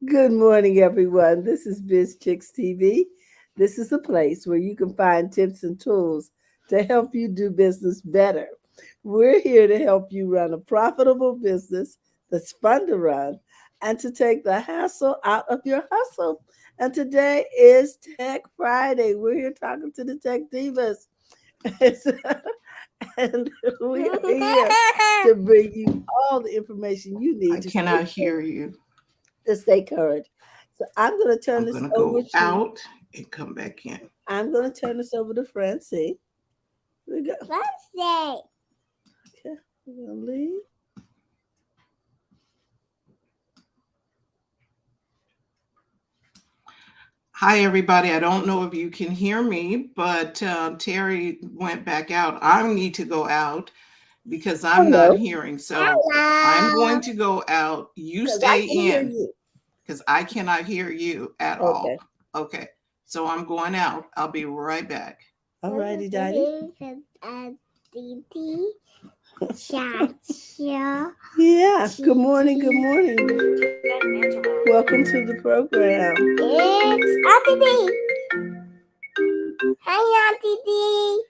Good morning, everyone. This is BizChicks TV. This is a place where you can find tips and tools to help you do business better. We're here to help you run a profitable business that's fun to run and to take the hassle out of your hustle. And today is Tech Friday. We're here talking to the tech divas. And we are here to bring you all the information you I need to cannot hear you. stay current. So I'm going to turn I'm this going to over go to out and come back in. I'm going to turn this over to Francine. We go. Birthday. Okay, we're going to leave. Hi, everybody. I don't know if you can hear me, but Terry went back out. I need to go out because I'm not hearing. So I'm going to go out. You stay in because I cannot hear you at all. Okay. So I'm going out. I'll be right back. All righty, Daddy. Yeah. Good morning. Good morning. Welcome to the program. It's Auntie D. Hi, Auntie D.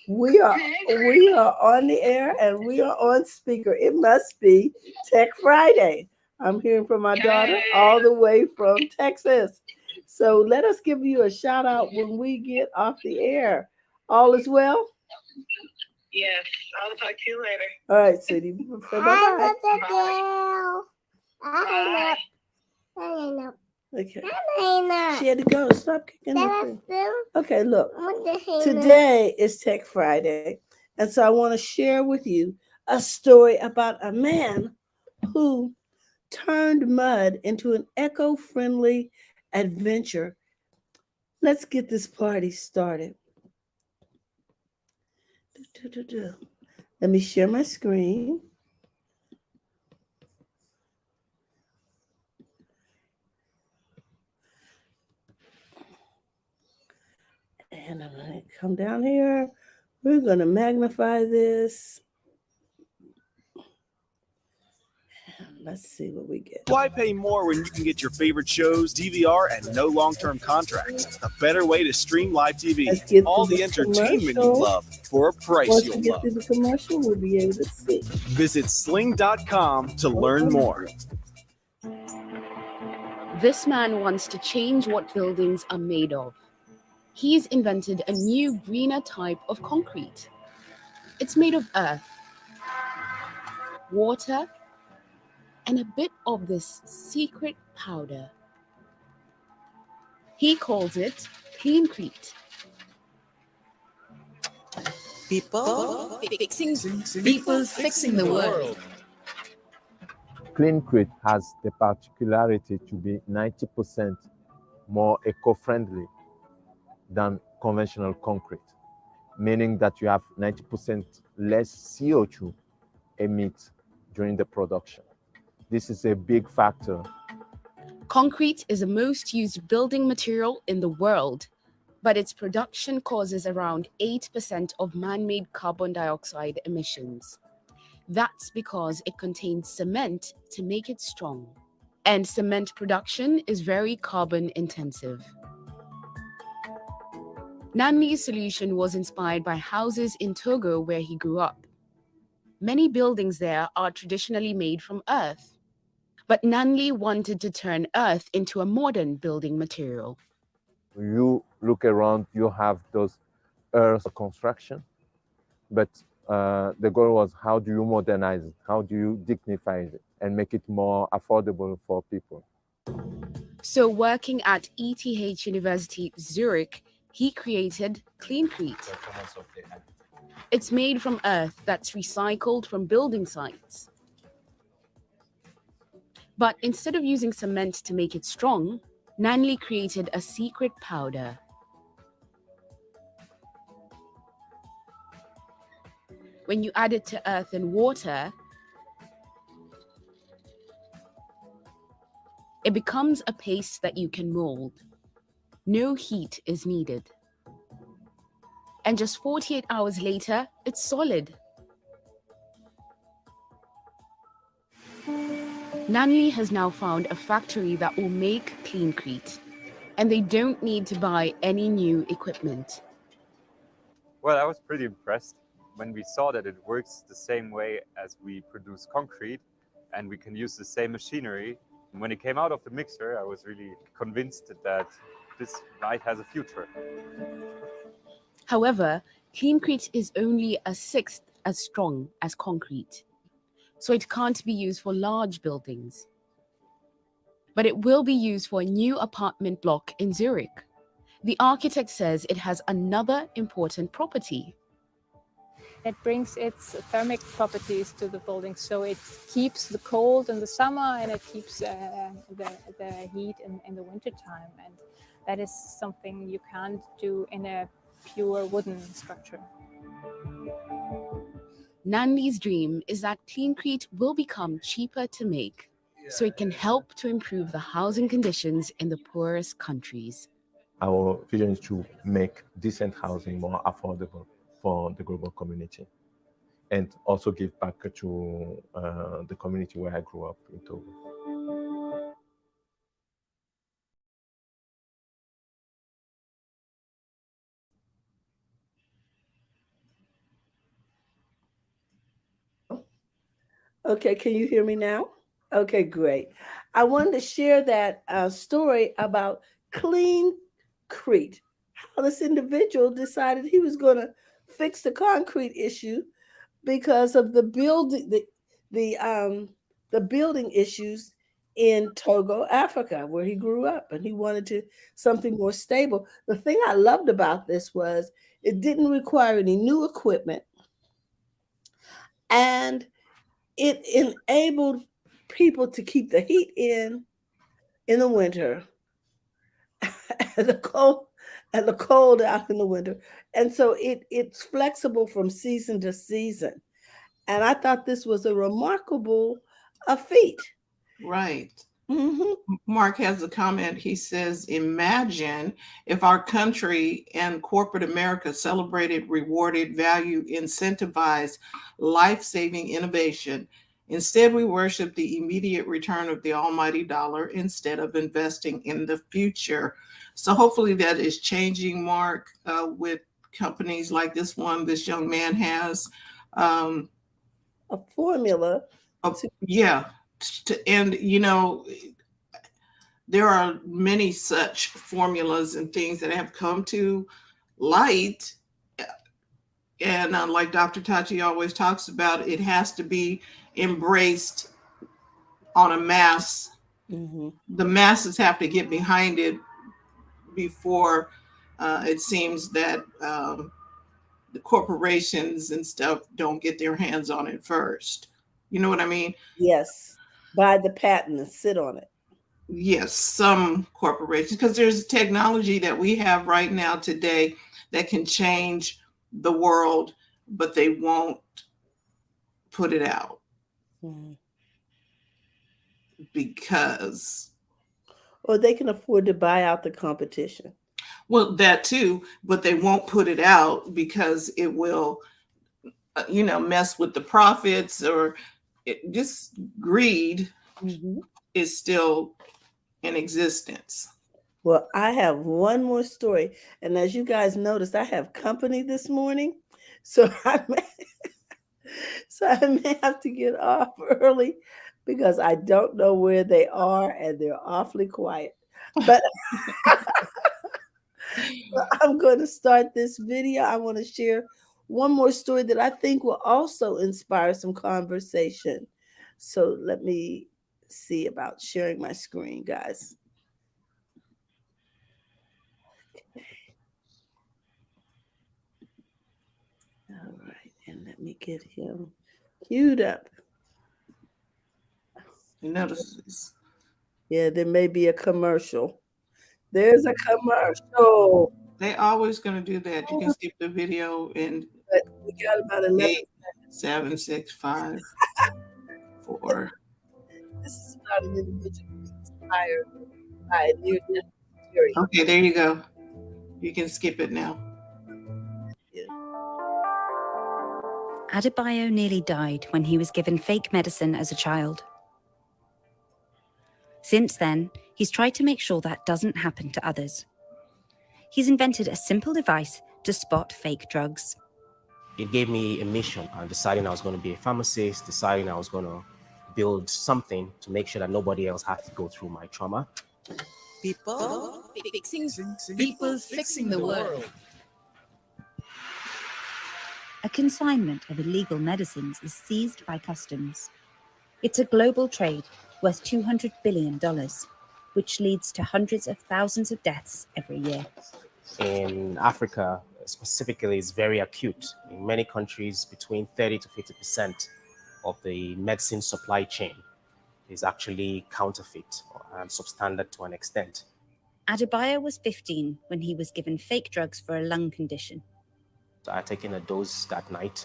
We are on the air and we are on speaker. It must be Tech Friday. I'm hearing from my daughter all the way from Texas. So let us give you a shout out when we get off the air. All is well? Yes, I'll talk to you later. All right, sweetie. Say bye-bye. Bye. Okay. She had to go. Stop kicking the thing. Okay, look. Today is Tech Friday. And so I want to share with you a story about a man who turned mud into an eco-friendly adventure. Let's get this party started. Let me share my screen. And I'm going to come down here. We're going to magnify this. Let's see what we get. Why pay more when you can get your favorite shows, DVR, and no long-term contracts? A better way to stream live TV. All the entertainment you love for a price Once you'll we get love. through the commercial, we'll be able to see. Visit sling.com to learn more. This man wants to change what buildings are made of. He's invented a new, greener type of concrete. It's made of earth, water, and a bit of this secret powder. He calls it cleancrete. People fixing the world. Cleancrete has the particularity to be 90% more eco-friendly than conventional concrete, meaning that you have 90% less CO2 emit during the production. This is a big factor. Concrete is the most used building material in the world, but its production causes around 8% of man-made carbon dioxide emissions. That's because it contains cement to make it strong. And cement production is very carbon intensive. Nanli's solution was inspired by houses in Togo where he grew up. Many buildings there are traditionally made from earth. But Nanli wanted to turn earth into a modern building material. You look around, you have those earth construction, but the goal was, how do you modernize it? How do you dignify it and make it more affordable for people? So working at ETH University Zurich, he created cleancrete. It's made from earth that's recycled from building sites. But instead of using cement to make it strong, Nanli created a secret powder. When you add it to earth and water, it becomes a paste that you can mold. No heat is needed. And just 48 hours later, it's solid. Nanli has now found a factory that will make cleancrete, and they don't need to buy any new equipment. Well, I was pretty impressed when we saw that it works the same way as we produce concrete and we can use the same machinery. And when it came out of the mixer, I was really convinced that this might has a future. However, cleancrete is only a sixth as strong as concrete, so it can't be used for large buildings. But it will be used for a new apartment block in Zurich. The architect says it has another important property. It brings its thermic properties to the building, so it keeps the cold in the summer and it keeps the heat in the winter time. And that is something you can't do in a pure wooden structure. Nanli's dream is that cleancrete will become cheaper to make, so it can help to improve the housing conditions in the poorest countries. Our vision is to make decent housing more affordable for the global community, and also give back to the community where I grew up in Togo. Okay, can you hear me now? Okay, great. I wanted to share that story about cleancrete, how this individual decided he was going to fix the concrete issue because of the building issues in Togo, Africa, where he grew up, and he wanted to something more stable. The thing I loved about this was it didn't require any new equipment, and it enabled people to keep the heat in the winter and the cold out in the winter. And so it's flexible from season to season. And I thought this was a remarkable feat. Right. Mm-hmm. Mark has a comment. He says, imagine if our country and corporate America celebrated, rewarded, valued, incentivized life-saving innovation. Instead, we worship the immediate return of the almighty dollar instead of investing in the future. So hopefully that is changing, Mark, with companies like this one this young man has. A formula. Yeah. And, you know, there are many such formulas and things that have come to light. And like Dr. Tachi always talks about, it has to be embraced on a mass. Mm-hmm. The masses have to get behind it before it seems that the corporations and stuff don't get their hands on it first. You know what I mean? Yes. Buy the patent and sit on it. Yes, some corporations, because there's technology that we have right now today that can change the world, but they won't put it out. Mm-hmm. Because, or they can afford to buy out the competition. Well, that too, but they won't put it out because it will, mess with the profits, or just greed is still in existence. Well, I have one more story, and as you guys noticed, I have company this morning, so I may have to get off early because I don't know where they are, and they're awfully quiet. But I'm going to start this video. I want to share one more story that I think will also inspire some conversation. So let me see about sharing my screen, guys. Okay. All right, and let me get him queued up. You notice this? Yeah, there may be a commercial. There's a commercial. They always going to do that. You can skip the video and but we got about 11 8, 7, 6, 5, 4. This is about an individual inspired by near-death experience. Okay, there you go. You can skip it now. Adebayo nearly died when he was given fake medicine as a child. Since then, he's tried to make sure that doesn't happen to others. He's invented a simple device to spot fake drugs. It gave me a mission, deciding I was going to be a pharmacist, deciding I was going to build something to make sure that nobody else had to go through my trauma. People fixing the world. A consignment of illegal medicines is seized by customs. It's a global trade worth $200 billion, which leads to hundreds of thousands of deaths every year. In Africa, specifically, it's very acute. In many countries, between 30 to 50% of the medicine supply chain is actually counterfeit and substandard to an extent. Adebayo was 15 when he was given fake drugs for a lung condition. I had taken a dose that night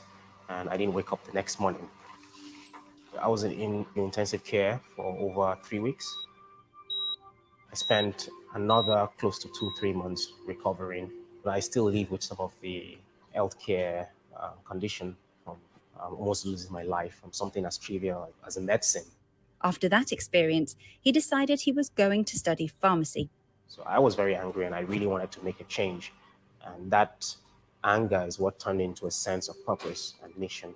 and I didn't wake up the next morning. I was in intensive care for over 3 weeks. I spent another close to 2-3 months recovering, but I still live with some of the healthcare condition from almost losing my life from something as trivial as a medicine. After that experience, he decided he was going to study pharmacy. So I was very angry and I really wanted to make a change. And that anger is what turned into a sense of purpose and mission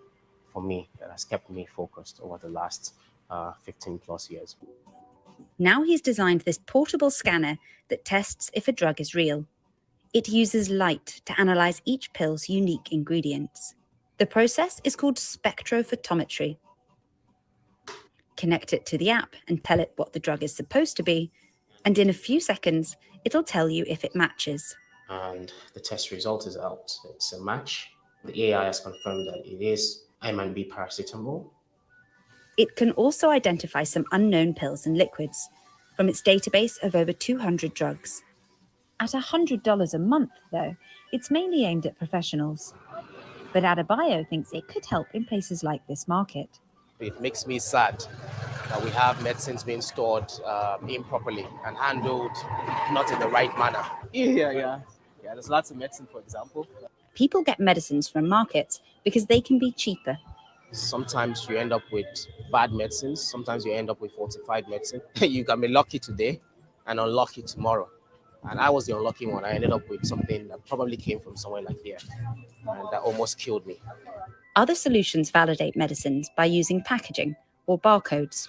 for me that has kept me focused over the last 15 plus years. Now he's designed this portable scanner that tests if a drug is real. It uses light to analyze each pill's unique ingredients. The process is called spectrophotometry. Connect it to the app and tell it what the drug is supposed to be, and in a few seconds, it'll tell you if it matches. And the test result is out. It's a match. The AI has confirmed that it is M&B paracetamol. It can also identify some unknown pills and liquids from its database of over 200 drugs. At $100 a month, though, it's mainly aimed at professionals. But Adebayo thinks it could help in places like this market. It makes me sad that we have medicines being stored improperly and handled not in the right manner. Yeah, there's lots of medicine, for example. People get medicines from markets because they can be cheaper. Sometimes you end up with bad medicines. Sometimes you end up with fortified medicine. You can be lucky today and unlucky tomorrow. And I was the unlucky one. I ended up with something that probably came from somewhere like here, and that almost killed me. Other solutions validate medicines by using packaging or barcodes.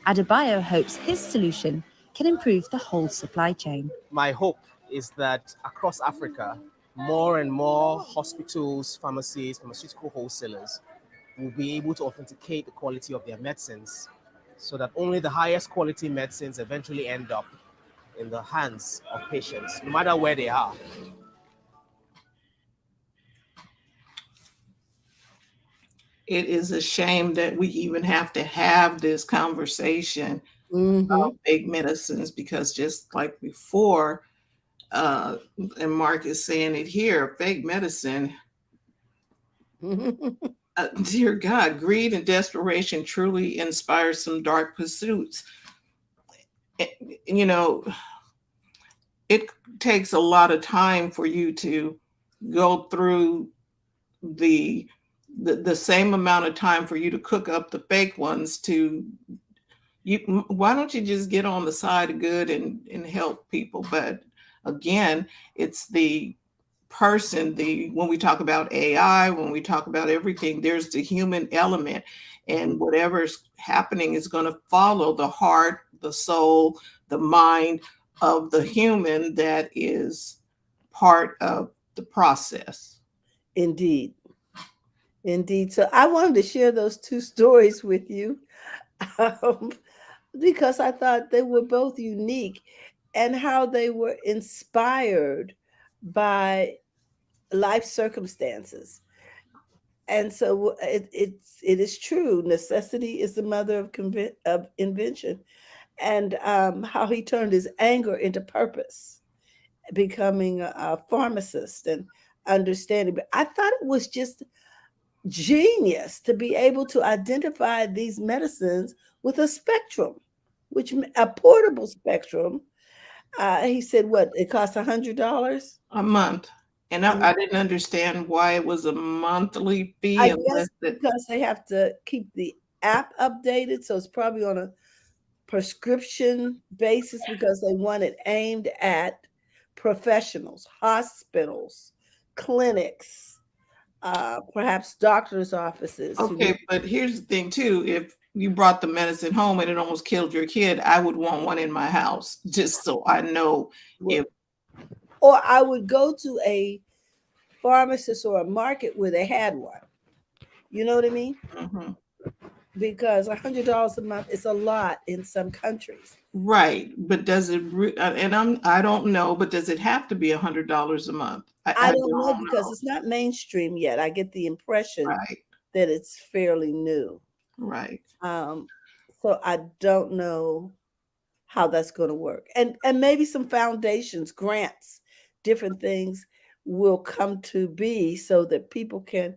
Adebayo hopes his solution can improve the whole supply chain. My hope is that across Africa, more and more hospitals, pharmacies, pharmaceutical wholesalers will be able to authenticate the quality of their medicines so that only the highest quality medicines eventually end up in the hands of patients, no matter where they are. It is a shame that we even have to have this conversation about big medicines, because just like before, and Mark is saying it here, fake medicine, dear God, greed and desperation truly inspire some dark pursuits. You know, it takes a lot of time for you to go through the same amount of time for you to cook up the fake ones. Why don't you just get on the side of good and help people? But again, it's the person, when we talk about AI, when we talk about everything, there's the human element, and whatever's happening is going to follow the heart, the soul, the mind of the human that is part of the process. Indeed. So I wanted to share those two stories with you because I thought they were both unique, and how they were inspired by life circumstances. And so it is true. Necessity is the mother of invention. And how he turned his anger into purpose, becoming a pharmacist and understanding. But I thought it was just genius to be able to identify these medicines with a spectrum, a portable spectrum. He said, what, it costs $100 a month. And I didn't understand why it was a monthly fee. I guess because they have to keep the app updated. So it's probably on a prescription basis because they want it aimed at professionals, hospitals, clinics, perhaps doctors' offices. Okay, but here's the thing too. If you brought the medicine home and it almost killed your kid, I would want one in my house just so I know if. Or I would go to a pharmacist or a market where they had one. You know what I mean? Mm-hmm. Because $100 a month is a lot in some countries. Right, but does it? And I don't know, but does it have to be $100 a month? I don't know because it's not mainstream yet. I get the impression that it's fairly new. Right. So I don't know how that's going to work. And maybe some foundations, grants, different things will come to be so that people can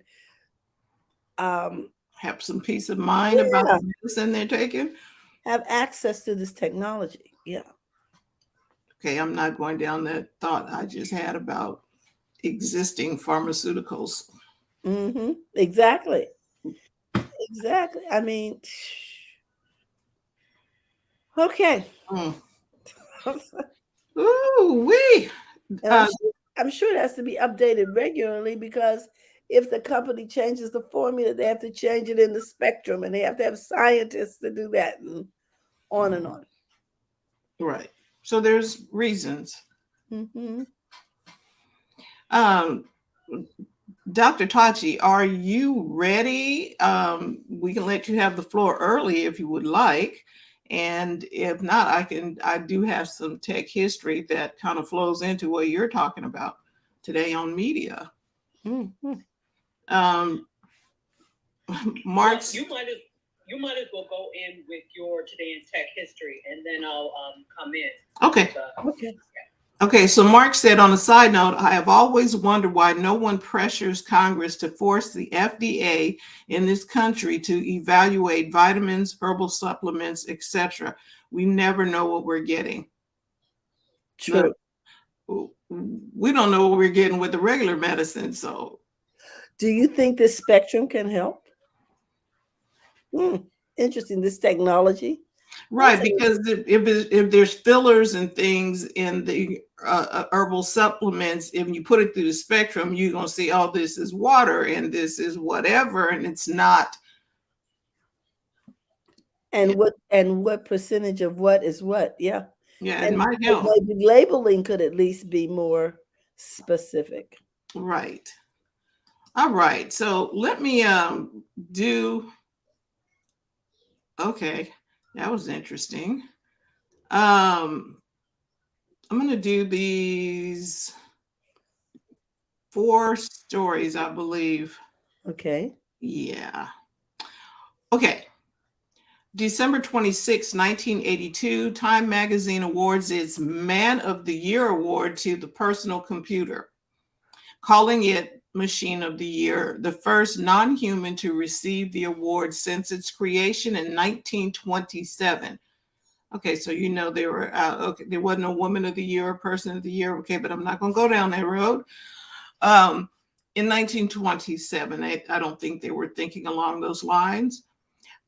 have some peace of mind about the medicine they're taking. Have access to this technology. Yeah. Okay, I'm not going down that thought I just had about existing pharmaceuticals. Mm-hmm. Exactly. Exactly. I mean, okay. Ooh, wee. I'm sure it has to be updated regularly because if the company changes the formula, they have to change it in the spectrum and they have to have scientists to do that and on and on. Right. So there's reasons. Mm-hmm. Dr. Tachi, are you ready? We can let you have the floor early if you would like. And if not, I do have some tech history that kind of flows into what you're talking about today on media. Mm-hmm. Mark's. You might as well go in with your today in tech history, and then I'll come in. Okay. Okay. Okay, so Mark said on a side note, I have always wondered why no one pressures Congress to force the FDA in this country to evaluate vitamins, herbal supplements, etc. We never know what we're getting. True. We don't know what we're getting with the regular medicine. So, do you think this spectrum can help? Interesting. This technology. Right, because if there's fillers and things in the herbal supplements, if you put it through the spectrum, you're going to see, oh, this is water and this is whatever, and it's not. And what percentage of what is what? Yeah. Yeah, and it might help. Maybe labeling could at least be more specific. Right. All right. So let me do. Okay, that was interesting. I'm going to do these 4 stories, I believe. Okay. Yeah. Okay. December 26, 1982, Time Magazine awards its Man of the Year award to the personal computer, calling it Machine of the Year, the first non-human to receive the award since its creation in 1927. Okay, so you know there wasn't a Woman of the Year or Person of the Year. Okay, but I'm not going to go down that road. In 1927, I don't think they were thinking along those lines.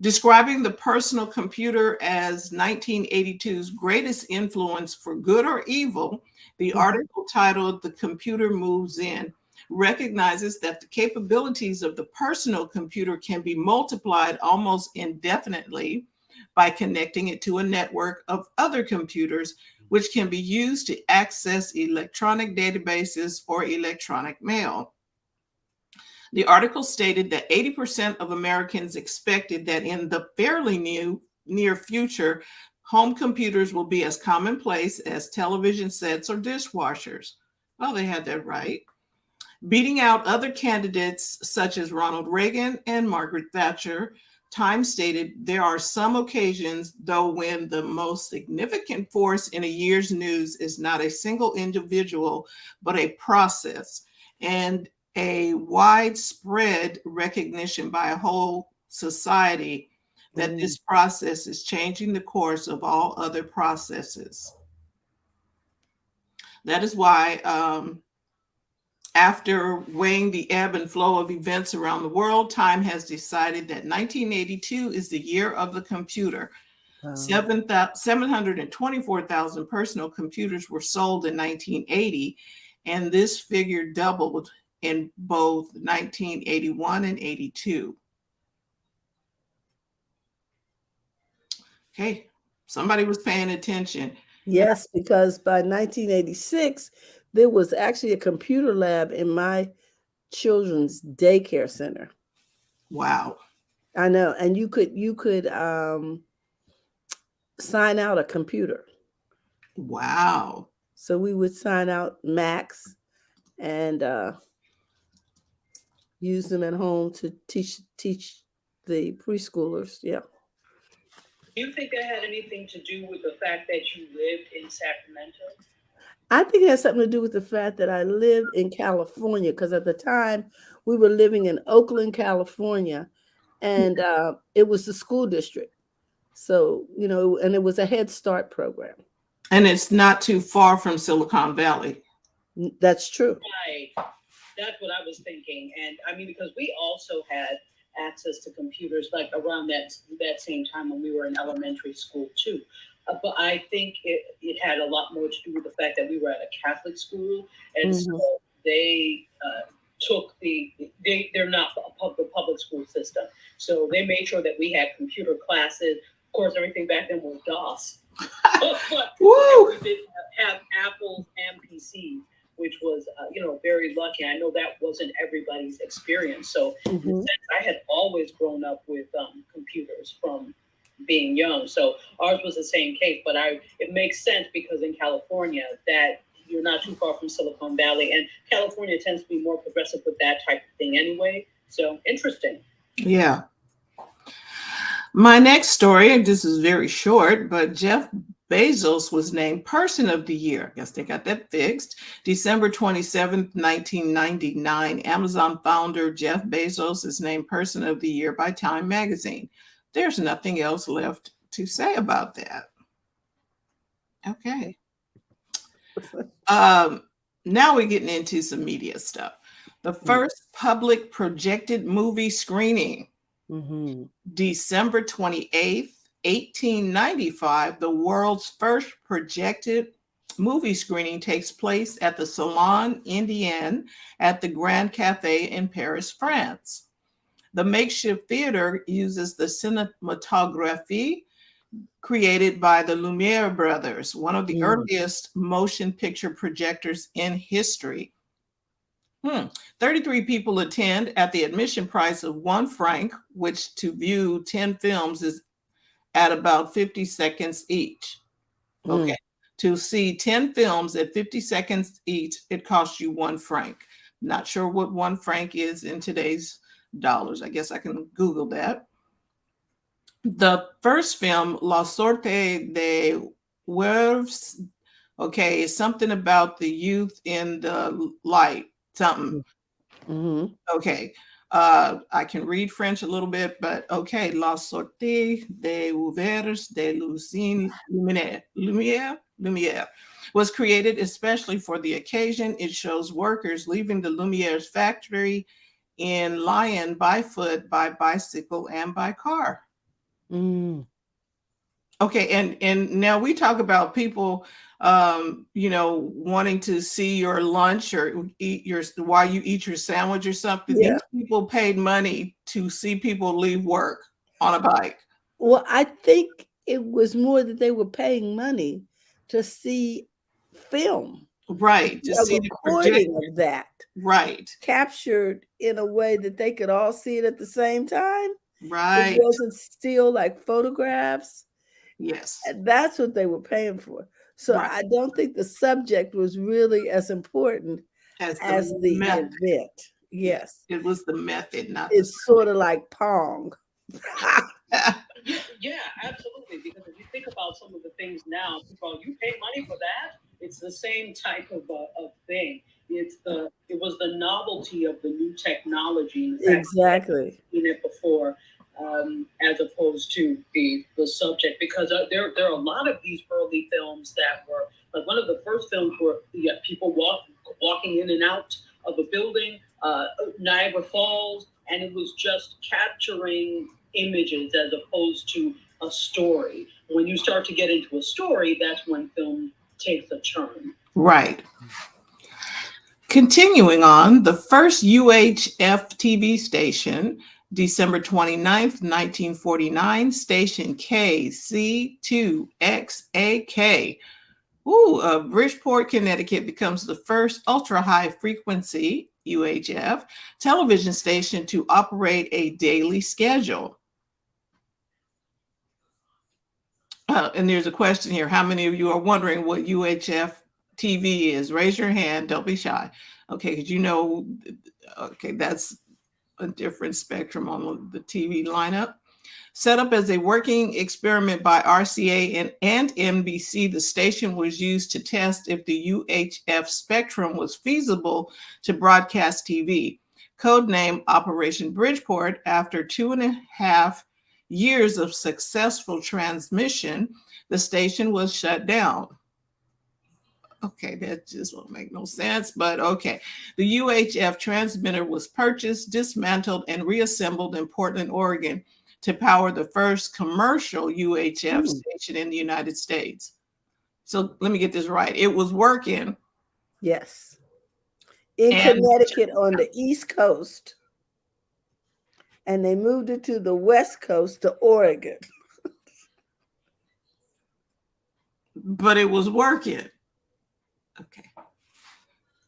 Describing the personal computer as 1982's greatest influence for good or evil, the article titled "The Computer Moves In" recognizes that the capabilities of the personal computer can be multiplied almost indefinitely by connecting it to a network of other computers, which can be used to access electronic databases or electronic mail. The article stated that 80% of Americans expected that in the fairly near future, home computers will be as commonplace as television sets or dishwashers. Well, they had that right. Beating out other candidates such as Ronald Reagan and Margaret Thatcher, Time stated there are some occasions, though, when the most significant force in a year's news is not a single individual, but a process and a widespread recognition by a whole society that this process is changing the course of all other processes. That is why after weighing the ebb and flow of events around the world, Time has decided that 1982 is the year of the computer. Wow. 724,000 personal computers were sold in 1980, and this figure doubled in both 1981 and 82. Okay, somebody was paying attention. Yes, because by 1986, there was actually a computer lab in my children's daycare center. Wow. I know, and you could sign out a computer. Wow. So we would sign out Macs and use them at home to teach the preschoolers. Yeah. Do you think that had anything to do with the fact that you lived in Sacramento? I think it has something to do with the fact that I lived in California, because at the time we were living in Oakland, California, and it was the school district. So, and it was a Head Start program. And it's not too far from Silicon Valley. That's true. Right. That's what I was thinking. And I mean, because we also had access to computers like around that same time when we were in elementary school too. But I think it had a lot more to do with the fact that we were at a Catholic school, and so they took they're not the public school system, so they made sure that we had computer classes. Of course, everything back then was DOS, but we did have Apples and PCs, which was very lucky. I know that wasn't everybody's experience. So in a sense, I had always grown up with computers from being young. So ours was the same case, but it makes sense because in California that you're not too far from Silicon Valley, and California tends to be more progressive with that type of thing anyway. So interesting. Yeah. My next story, this is very short, but Jeff Bezos was named Person of the Year. I guess they got that fixed. December 27th, 1999, Amazon founder Jeff Bezos is named Person of the Year by Time Magazine. There's nothing else left to say about that. Okay. Now we're getting into some media stuff. The first public projected movie screening, December 28th, 1895, the world's first projected movie screening takes place at the Salon Indien at the Grand Café in Paris, France. The makeshift theater uses the cinematography created by the Lumiere brothers, one of the earliest motion picture projectors in history. 33 people attend at the admission price of £1, which to view 10 films is at about 50 seconds each. Okay. To see 10 films at 50 seconds each, it costs you £1. Not sure what £1 is in today's dollars. I guess I can Google that. The first film, La Sorte de Werves, okay, is something about the youth in the light, something. Okay. I can read French a little bit, but okay. La Sortie des Ouvriers de l'Usine Lumière was created especially for the occasion. It shows workers leaving the Lumiere's factory in Lyon by foot, by bicycle, and by car. Okay, and now we talk about people, wanting to see your lunch or eat while you eat your sandwich or something. Yeah. These people paid money to see people leave work on a bike. Well, I think it was more that they were paying money to see film. Right, to see the recording of that. Right. Captured in a way that they could all see it at the same time. Right. It wasn't still like photographs. Yes. That's what they were paying for. So I don't think the subject was really as important as the event. Yes. It was the method, not it's sort of like Pong. Yeah, absolutely. Because if you think about some of the things now, people, you pay money for that. It's the same type of thing. It was the novelty of the new technology. Exactly. Seen it before, as opposed to the subject. Because there are a lot of these early films that were like one of the first films where people walking in and out of a building, Niagara Falls, and it was just capturing images as opposed to a story. When you start to get into a story, that's when film takes a turn. Right. Continuing on, the first UHF TV station, December 29th, 1949, station KC2XAK. Bridgeport, Connecticut becomes the first ultra-high frequency UHF television station to operate a daily schedule. And there's a question here. How many of you are wondering what UHF TV is? Raise your hand. Don't be shy. Okay, because okay, that's a different spectrum on the TV lineup. Set up as a working experiment by RCA and NBC, the station was used to test if the UHF spectrum was feasible to broadcast TV. Codename Operation Bridgeport. After 2.5 years of successful transmission, the station was shut down. Okay, that just won't make no sense, but okay. The UHF transmitter was purchased, dismantled, and reassembled in Portland, Oregon to power the first commercial UHF station in the United States. So let me get this right. It was working. Yes. In Connecticut on the East Coast. And they moved it to the West Coast to Oregon. But it was working. Okay.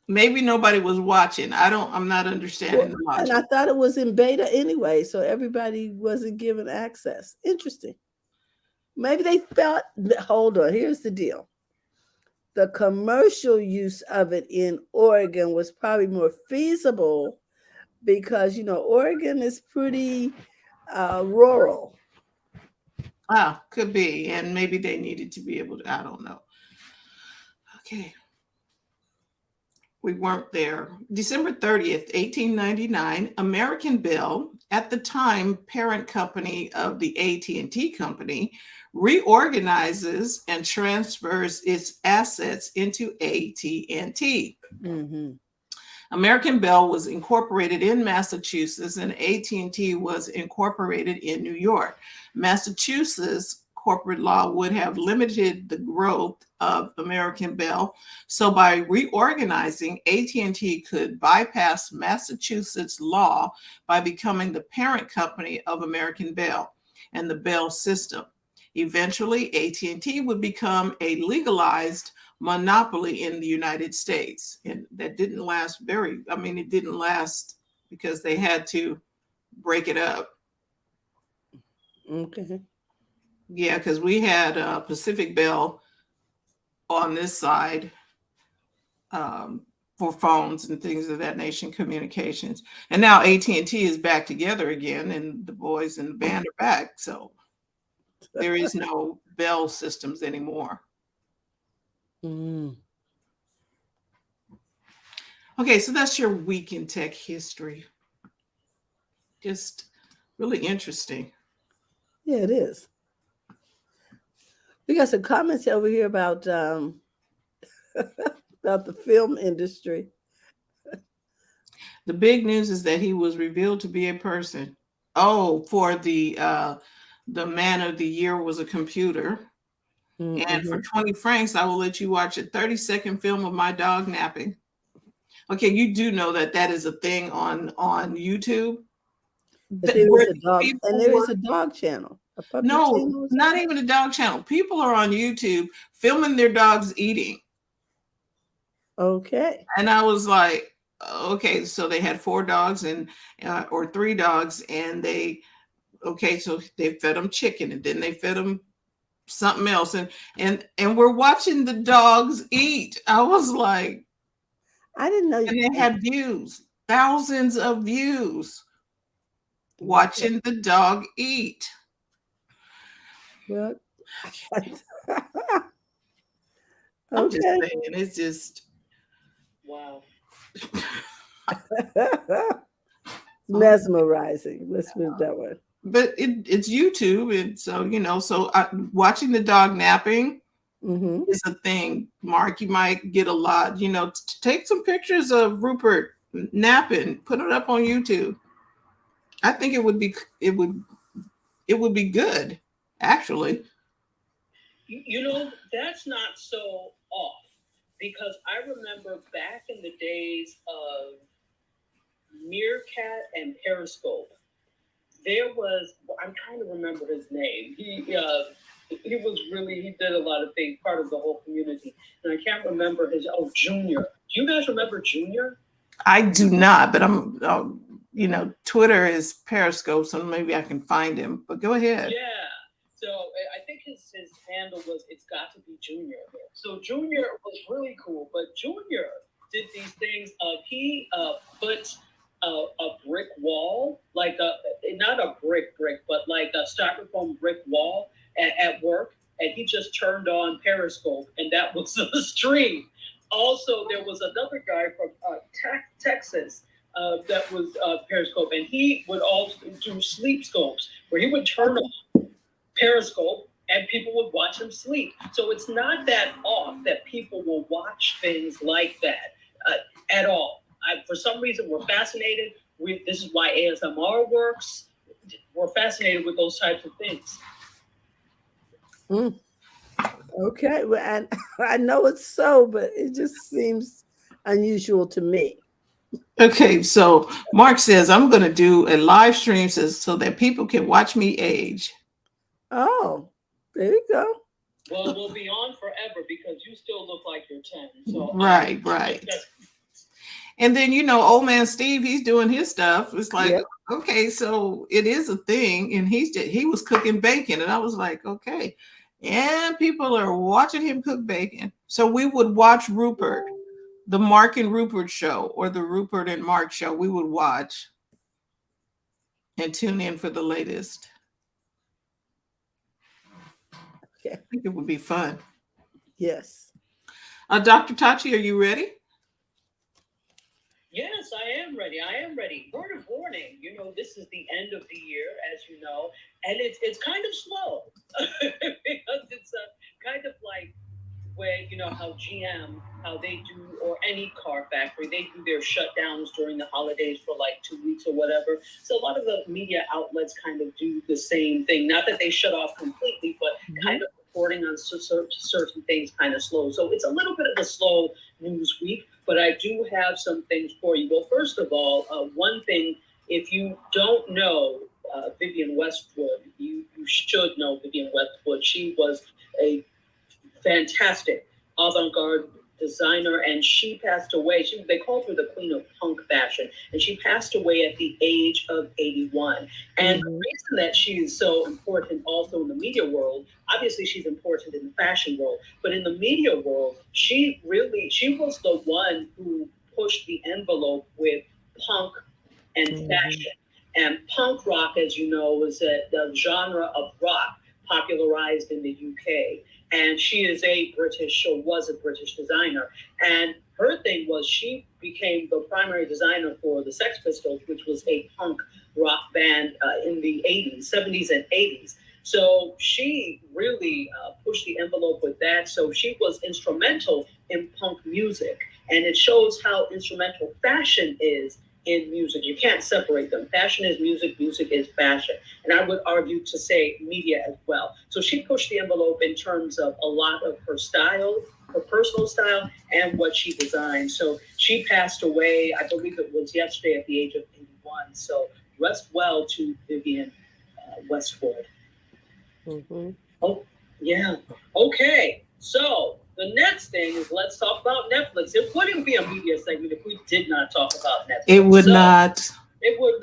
Maybe nobody was watching. I'm not understanding the logic. And I thought it was in beta anyway, so everybody wasn't given access. Interesting. Maybe they felt, hold on, here's the deal. The commercial use of it in Oregon was probably more feasible because, Oregon is pretty rural. Could be. And maybe they needed to be able to, I don't know. Okay. We weren't there. December 30th, 1899, American Bell, at the time parent company of the AT&T company, reorganizes and transfers its assets into AT&T. Mm-hmm. American Bell was incorporated in Massachusetts and AT&T was incorporated in New York. Massachusetts corporate law would have limited the growth of American Bell. So by reorganizing, AT&T could bypass Massachusetts law by becoming the parent company of American Bell and the Bell system. Eventually, AT&T would become a legalized monopoly in the United States. And that didn't last it didn't last because they had to break it up. Okay. Yeah, because we had Pacific Bell on this side for phones and things of that nation, communications. And now AT&T is back together again, and the boys in the band are back. So there is no Bell systems anymore. Mm. Okay, so that's your week in tech history. Just really interesting. Yeah, it is. We got some comments over here about about the film industry. The big news is that he was revealed to be a person. Oh, for the man of the year was a computer. Mm-hmm. And for 20 francs, I will let you watch a 30-second film of my dog napping. Okay, you do know that is a thing on YouTube. There is a dog, and there is a dog channel. No, not even a dog channel. People are on YouTube filming their dogs eating. Okay. And I was like, okay, so they had 4 dogs or 3 dogs, and so they fed them chicken, and then they fed them something else, and we're watching the dogs eat. I was like, I didn't know. And they had views, thousands of views, watching the dog eat. Well, I'm just saying, it's just wow. Mesmerizing. Let's put it that way. But it's YouTube, and so watching the dog napping is a thing. Mark, you might get a lot. Take some pictures of Rupert napping, put it up on YouTube. I think it would be good, actually. You know, that's not so off, because I remember back in the days of Meerkat and Periscope, there was, I'm trying to remember his name. He did a lot of things, part of the whole community. And I can't remember Junior. Do you guys remember Junior? I do not, but I'm, Twitter is Periscope, so maybe I can find him. But go ahead. Yeah. So I think his handle was It's Got to Be Junior. So Junior was really cool, but Junior did these things. He put a brick wall, like not a brick, but like a styrofoam brick wall at work, and he just turned on Periscope, and that was the stream. Also, there was another guy from Texas that was Periscope, and he would also do sleep scopes, where he would turn on Periscope and people would watch him sleep. So it's not that off that people will watch things like that at all. For some reason, we're fascinated. This is why ASMR works. We're fascinated with those types of things. Okay, well, and I know it's so, but it just seems unusual to me. Okay, so Mark says I'm going to do a live stream so that people can watch me age. Oh, there you go. Well, we'll be on forever because you still look like you're 10. So right. And then, old man Steve, he's doing his stuff. It's like, okay, so it is a thing. And he was cooking bacon. And I was like, okay. And people are watching him cook bacon. So we would watch Rupert, the Mark and Rupert show, or the Rupert and Mark show. We would watch and tune in for the latest. Okay. I think it would be fun. Yes. Dr. Tachi, are you ready? Yes, I am ready. Word of warning, this is the end of the year, as you know, and it's kind of slow because it's kind of like when, how GM, how they do, or any car factory, they do their shutdowns during the holidays for like 2 weeks or whatever. So a lot of the media outlets kind of do the same thing. Not that they shut off completely, but kind of reporting on certain things kind of slow. So it's a little bit of a slow news week, but I do have some things for you. Well, first of all, one thing, if you don't know Vivienne Westwood, you should know Vivienne Westwood. She was a fantastic avant-garde designer, and she passed away. They called her the queen of punk fashion, and she passed away at the age of 81. And the reason that she is so important also in the media world, obviously she's important in the fashion world, but in the media world, she was the one who pushed the envelope with punk and fashion. And punk rock, as you know, was the genre of rock popularized in the UK. And she was a British designer. And her thing was she became the primary designer for the Sex Pistols, which was a punk rock band in the 70s and 80s. So she really pushed the envelope with that. So she was instrumental in punk music. And it shows how instrumental fashion is in music. You can't separate them. Fashion is music, music is fashion. And I would argue to say media as well. So she pushed the envelope in terms of a lot of her style, her personal style, and what she designed. So she passed away, I believe it was yesterday at the age of 81. So rest well to Vivienne Westwood. Oh, yeah. Okay. So the next thing is let's talk about Netflix. It wouldn't be a media segment if we did not talk about Netflix. It would not. It would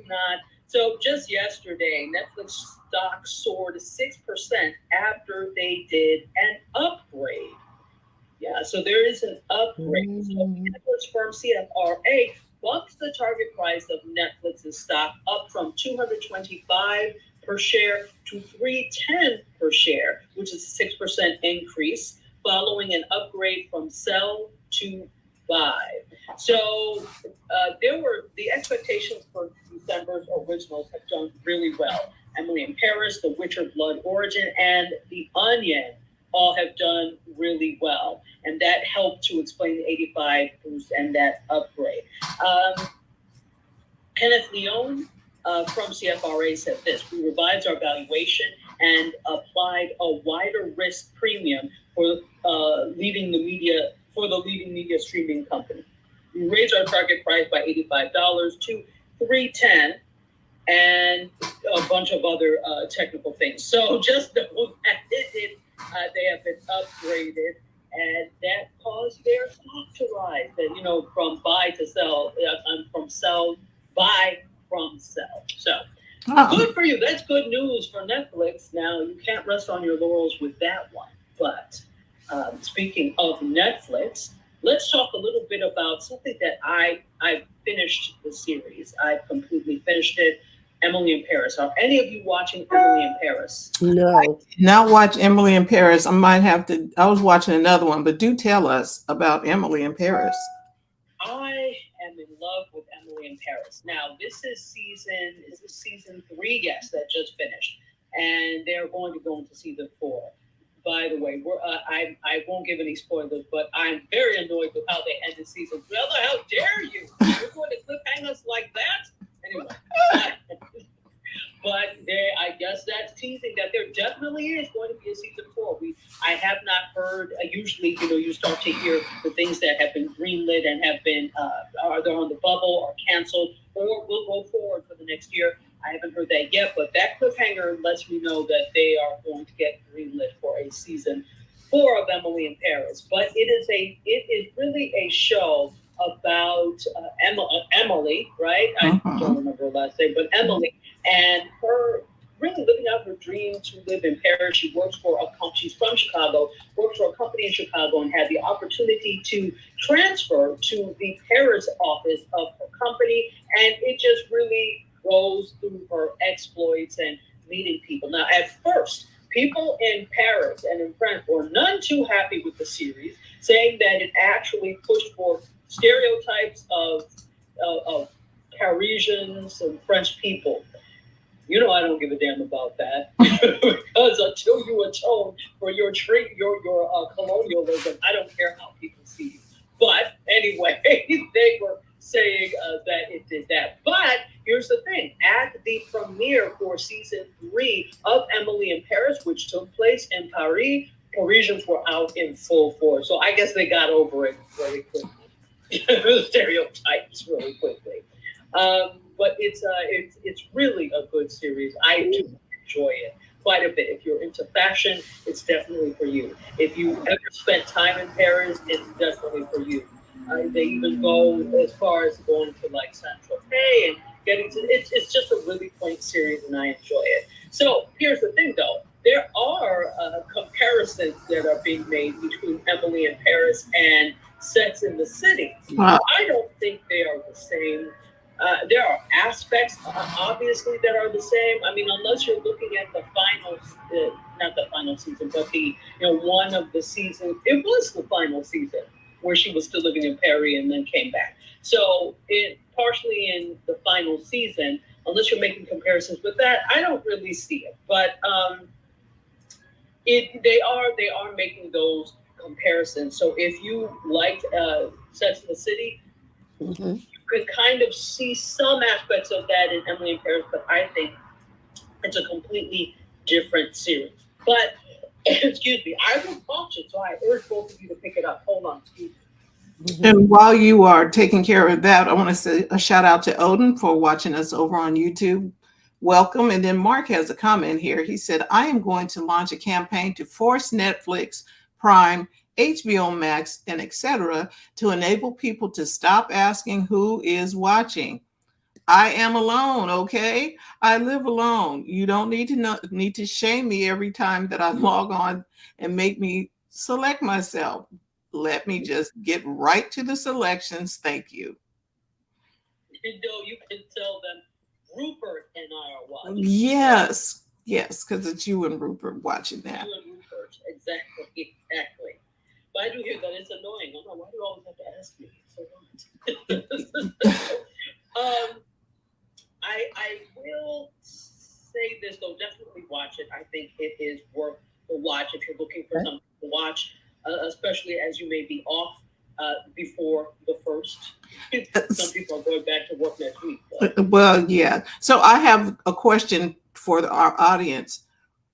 not. So just yesterday, Netflix stock soared 6% after they did an upgrade. Yeah, so there is an upgrade. So analyst firm CFRA bumped the target price of Netflix's stock up from $225 per share to $310 per share, which is a 6% increase, following an upgrade from sell to buy. So the expectations for December's originals have done really well. Emily in Paris, The Witcher Blood Origin, and The Onion all have done really well. And that helped to explain the 85 boost and that upgrade. Kenneth Leone, from CFRA said this: we revised our valuation and applied a wider risk premium for leading media streaming company. We raised our target price by $85 to $310, and a bunch of other technical things. So just know that they have been upgraded, and that caused their stock to rise. That from buy to sell, from sell, buy from sell. So good for you. That's good news for Netflix. Now you can't rest on your laurels with that one. But speaking of Netflix, let's talk a little bit about something that I finished the series. I completely finished it. Emily in Paris. Are any of you watching Emily in Paris? No. I did not watch Emily in Paris. I might have to. I was watching another one, but do tell us about Emily in Paris. I am in love with Emily in Paris. Now, this is season 3? Yes, that just finished, and they're going to go into season 4. By the way, I won't give any spoilers, but I'm very annoyed with how they ended season 3. How dare you? You're going to cliffhang us like that? Anyway, but I guess that's teasing that there definitely is going to be a season 4. I have not heard. Usually, you start to hear the things that have been greenlit and have been either on the bubble or canceled, or will go forward for the next year. I haven't heard that yet, but that cliffhanger lets me know that they are going to get greenlit for a season 4 of Emily in Paris. But it is really a show about Emily, right? I don't remember her last name, but Emily, and her really living out her dream to live in Paris. She works for she's from Chicago, works for a company in Chicago, and had the opportunity to transfer to the Paris office of her company. And it just really goes through her exploits and meeting people. Now, at first, people in Paris and in France were none too happy with the series, saying that it actually pushed for stereotypes of Parisians and French people. I don't give a damn about that because until you atone for your colonialism, I don't care how people see you. But anyway, they were saying that it did that. But here's the thing: at the premiere for season 3 of Emily in Paris, which took place in Paris, Parisians were out in full force. So I guess they got over it very quickly. Stereotypes really quickly. But it's really a good series. I do enjoy it quite a bit. If you're into fashion, it's definitely for you. If you ever spent time in Paris, it's definitely for you. They even go as far as going to like Saint-Tropez and getting to it's just a really quaint series, and I enjoy it. So here's the thing, though. There are comparisons that are being made between Emily in Paris and Sex in the City. Wow. I don't think they are the same. There are aspects, obviously, that are the same. I mean, unless you're looking at the final, not the final season, but the one of the seasons. It was the final season where she was still living in Paris and then came back. So partially in the final season, unless you're making comparisons with that, I don't really see it. But they are making those comparisons. So if you liked Sex in the City, you can kind of see some aspects of that in Emily in Paris, but I think it's a completely different series. But excuse me, I will watch it, so I urge both of you to pick it up. Hold on, excuse me. And while you are taking care of that, I want to say a shout out to Odin for watching us over on YouTube. Welcome. And then Mark has a comment here. He said, I am going to launch a campaign to force Netflix, Prime, HBO Max, and etc. to enable people to stop asking who is watching. I am alone, okay? I live alone. You don't need to shame me every time that I log on and make me select myself. Let me just get right to the selections. Thank you. You can tell them Rupert and I are watching. Yes, because it's you and Rupert watching that. You and Rupert, exactly. But I do hear that it's annoying. I'm like, why do you always have to ask me? So I will say this though, definitely watch it. I think it is worth the watch if you're looking for something to watch, especially as you may be off before the first. Some people are going back to work next week. Well, yeah. So I have a question for our audience.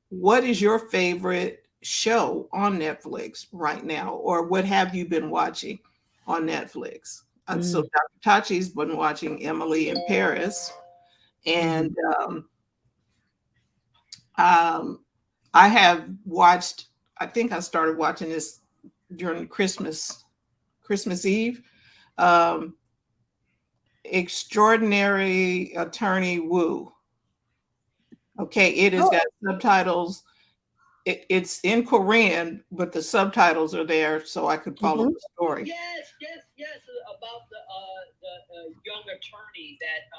What is your favorite show on Netflix right now, or what have you been watching on Netflix? So Dr. Tachi's been watching Emily in Paris, and I have watched. I think I started watching this during Christmas Eve. Extraordinary Attorney Woo. Okay, it has got subtitles. It's in Korean, but the subtitles are there so I could follow the story. Yes. About the young attorney that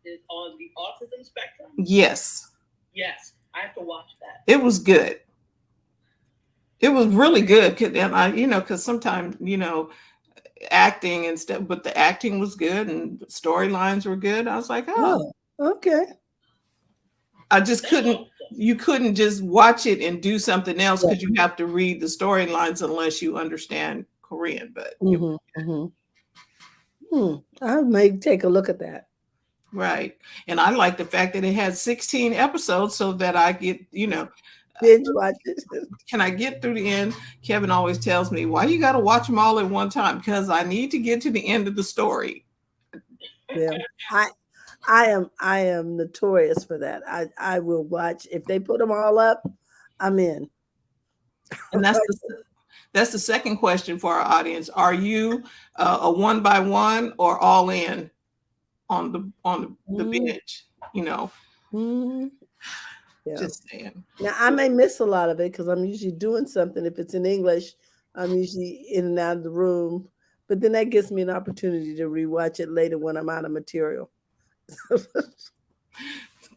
is on the autism spectrum. Yes, I have to watch that. it was good. It was really good, and because sometimes acting and stuff, but the acting was good and the storylines were good. I was like, oh, okay. I just couldn't. You couldn't just watch it and do something else because you have to read the storylines unless you understand Korean. But I may take a look at that. Right, and I like the fact that it had 16 episodes, so that I get binge watch it. Can I get through the end? Kevin always tells me, why you got to watch them all at one time? Because I need to get to the end of the story. Yeah, I am notorious for that. I will watch if they put them all up. I'm in. And that's the second question for our audience. Are you a one by one or all in on the binge? Yeah. Just saying. Now I may miss a lot of it because I'm usually doing something. If it's in English, I'm usually in and out of the room. But then that gives me an opportunity to rewatch it later when I'm out of material.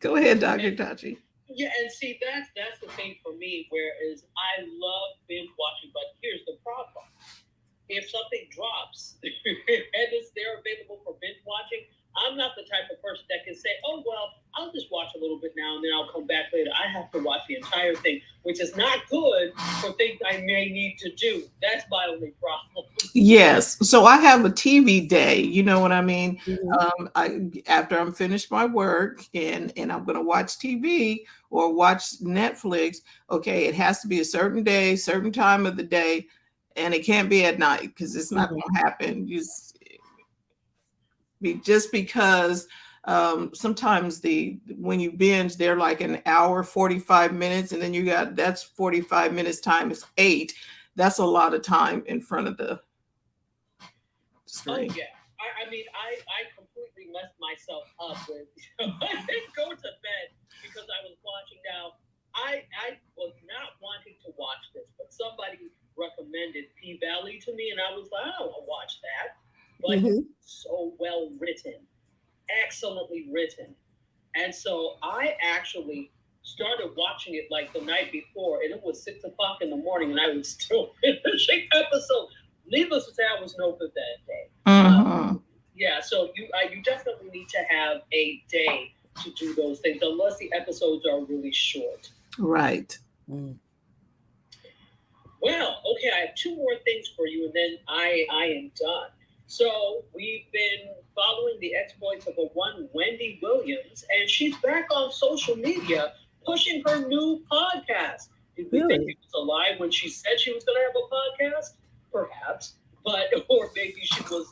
Go ahead, Dr. Tachi. Yeah, and see that's the thing for me. Whereas I love binge watching, but here's the problem: if something drops and they're available for binge watching, I'm not the type of person that can say, "Oh well, I'll just watch a little bit now and then I'll come back later." I have to watch the entire thing, which is not good for things I may need to do. That's my only problem. Yes. So I have a TV day. You know what I mean? After I'm finished my work and I'm going to watch TV or watch Netflix. Okay, it has to be a certain day, certain time of the day, and it can't be at night because it's not going to happen. Just because sometimes when you binge, they're like an hour, 45 minutes, and then that's 45 minutes times 8. That's a lot of time in front of the screen. Oh yeah, I mean, I completely messed myself up with. I didn't go to bed because I was watching. Now, I was not wanting to watch this, but somebody recommended P-Valley to me, and I was like, I don't want to watch that. But so well written, excellently written. And so I actually started watching it like the night before, and it was 6 o'clock in the morning, and I was still finishing episode. Needless to say, I was no good that day. Yeah, so you definitely need to have a day to do those things, unless the episodes are really short. Right. Well, okay, I have 2 more things for you, and then I am done. So we've been following the exploits of one Wendy Williams, and she's back on social media pushing her new podcast. Did we think it was a lie when she said she was going to have a podcast? Perhaps, or maybe she was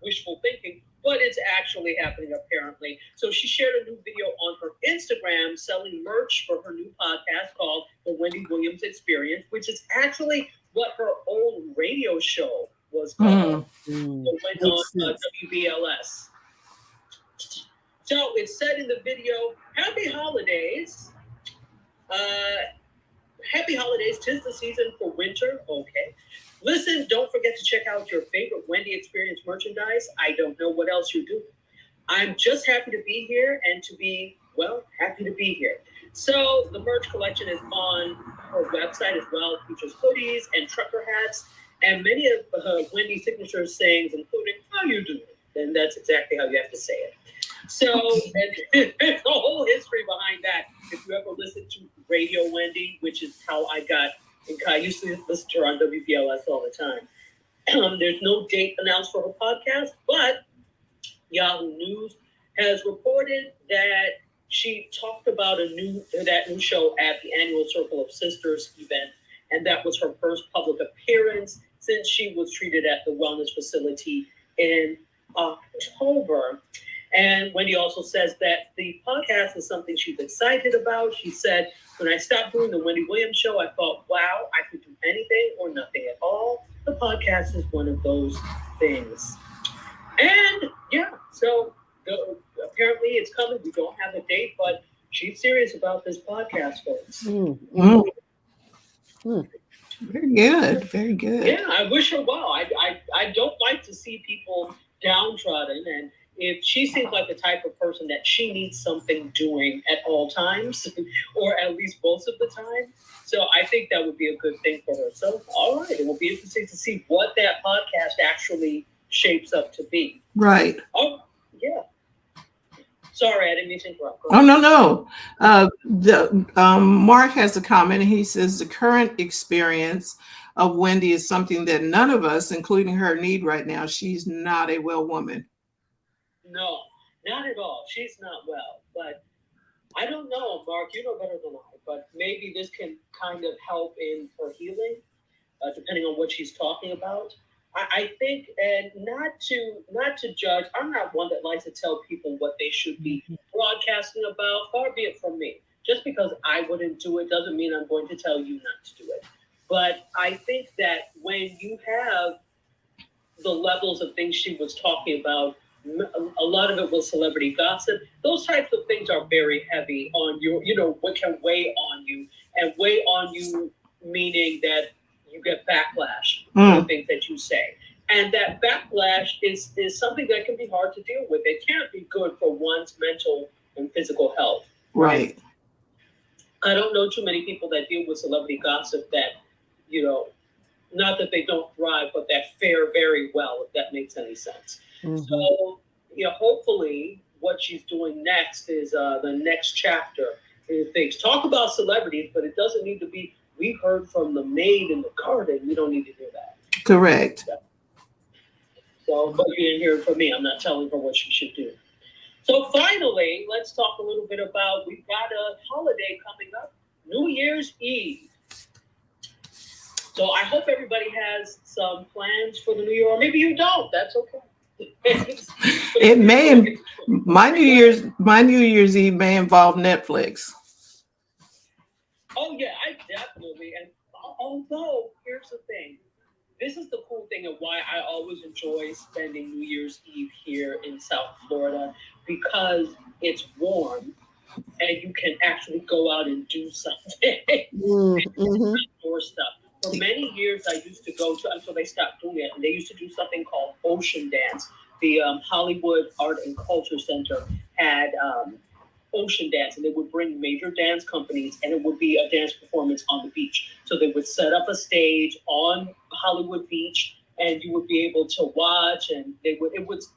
wishful thinking, but it's actually happening apparently. So she shared a new video on her Instagram selling merch for her new podcast called The Wendy Williams Experience, which is actually what her old radio show was called. It went on WBLS. So it said in the video, "Happy holidays. Happy holidays. 'Tis the season for winter." Okay. Listen, don't forget to check out your favorite Wendy Experience merchandise. I don't know what else you do. I'm just happy to be here and happy to be here. So the merch collection is on her website as well. It features hoodies and trucker hats and many of Wendy's signature sayings, including "How you doing?" And that's exactly how you have to say it. So and there's a whole history behind that. If you ever listen to Radio Wendy, which is how I used to listen to her on WPLS all the time. There's no date announced for her podcast, but Yahoo News has reported that she talked about that new show at the annual Circle of Sisters event, and that was her first public appearance since she was treated at the wellness facility in October. And Wendy also says that the podcast is something she's excited about. She said, when I stopped doing the Wendy Williams show, I thought, wow, I could do anything or nothing at all. The podcast is one of those things. And yeah, so apparently it's coming. We don't have a date, but she's serious about this podcast, folks. Very good. Very good. Yeah, I wish her well. I don't like to see people downtrodden, and if she seems like the type of person that she needs something doing at all times, or at least most of the time. So I think that would be a good thing for her. So, all right, it will be interesting to see what that podcast actually shapes up to be. Right. Oh, yeah. Sorry, I didn't mean to interrupt. Oh, no. Mark has a comment, and he says the current experience of Wendy is something that none of us, including her, need right now. She's not a well woman. No, not at all. She's not well. But I don't know, Mark, you know better than I, but maybe this can kind of help in her healing, depending on what she's talking about. I think, and not to judge, I'm not one that likes to tell people what they should be broadcasting about. Far be it from me. Just because I wouldn't do it doesn't mean I'm going to tell you not to do it. But I think that when you have the levels of things she was talking about, a lot of it was celebrity gossip. Those types of things are very heavy on you, what can weigh on you, and weigh on you meaning that you get backlash for the things that you say. And that backlash is something that can be hard to deal with. It can't be good for one's mental and physical health. Right. I don't know too many people that deal with celebrity gossip that, not that they don't thrive, but that fare very well, if that makes any sense. So, hopefully what she's doing next is the next chapter in things. Talk about celebrities, but it doesn't need to be, we heard from the maid in the garden. We don't need to hear that. Correct. Yeah. So, but you didn't hear it from me. I'm not telling her what she should do. So finally, let's talk a little bit about, we've got a holiday coming up, New Year's Eve. So I hope everybody has some plans for the New Year, or maybe you don't. That's okay. It may, my New Year's Eve may involve Netflix. Oh yeah, I definitely, and although here's the thing, this is the cool thing of why I always enjoy spending New Year's Eve here in South Florida, because it's warm and you can actually go out and do something. Outdoor stuff. For many years, I used to go to, until they stopped doing it, and they used to do something called Ocean Dance. The Hollywood Art and Culture Center had Ocean Dance, and they would bring major dance companies, and it would be a dance performance on the beach. So they would set up a stage on Hollywood Beach, and you would be able to watch, and it was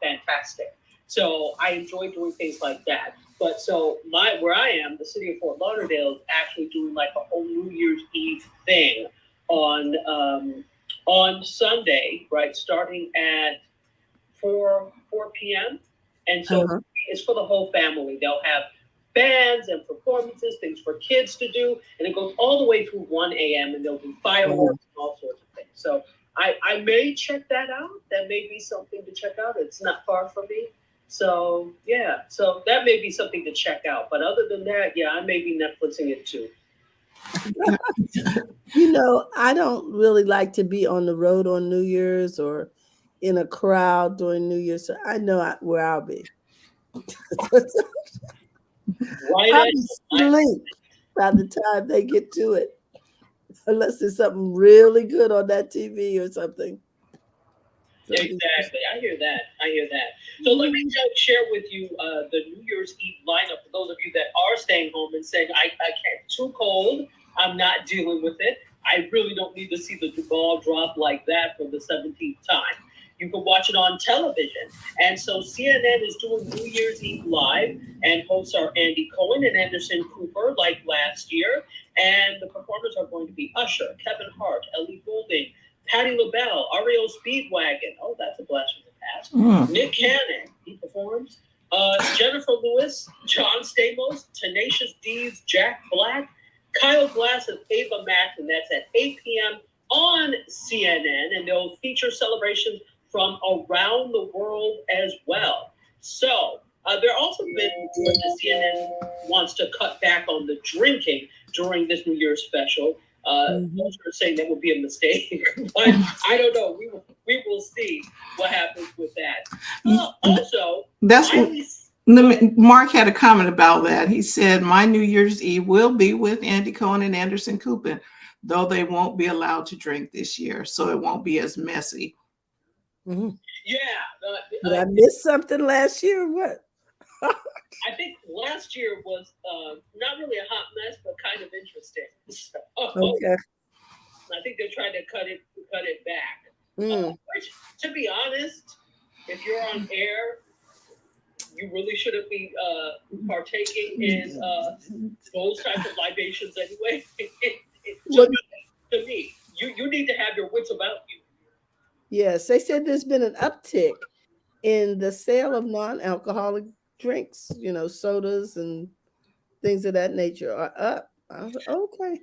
fantastic. So I enjoy doing things like that. But so where I am, the city of Fort Lauderdale is actually doing like a whole New Year's Eve thing on Sunday, right? Starting at 4 p.m. And so it's for the whole family. They'll have bands and performances, things for kids to do, and it goes all the way through 1 a.m. and they'll do fireworks and all sorts of things. So I may check that out. That may be something to check out. It's not far from me. So, yeah, so that may be something to check out. But other than that, yeah, I may be Netflixing it too. I don't really like to be on the road on New Year's or in a crowd during New Year's. So I know where I'll be. I'll be asleep by the time they get to it. Unless there's something really good on that TV or something. Exactly. I hear that. So let me share with you the New Year's Eve lineup for those of you that are staying home and saying, I can't, too cold. I'm not dealing with it. I really don't need to see the ball drop like that for the 17th time. You can watch it on television. And so CNN is doing New Year's Eve live, and hosts are Andy Cohen and Anderson Cooper like last year. And the performers are going to be Usher, Kevin Hart, Ellie Goulding, Patti LaBelle, REO Speedwagon. Oh, that's a blast from the past. Nick Cannon, he performs. Jennifer Lewis, John Stamos, Tenacious D's Jack Black, Kyle Glass, and Ava Max, and that's at 8 p.m. on CNN, and they'll feature celebrations from around the world as well. So there also been reports that CNN wants to cut back on the drinking during this New Year's special. Most are saying that would be a mistake, but I don't know. We will see what happens with that. Also, that's what Mark had a comment about that. He said, "My New Year's Eve will be with Andy Cohen and Anderson Cooper, though they won't be allowed to drink this year, so it won't be as messy." Mm-hmm. Yeah. Did I miss something last year or what? I think last year was not really a hot mess, but kind of interesting. So, okay. I think they're trying to cut it back. Which, to be honest, if you're on air, you really shouldn't be partaking in those types of libations anyway. To me, you need to have your wits about you. Yes, they said there's been an uptick in the sale of non-alcoholic drinks, sodas and things of that nature are up. Okay.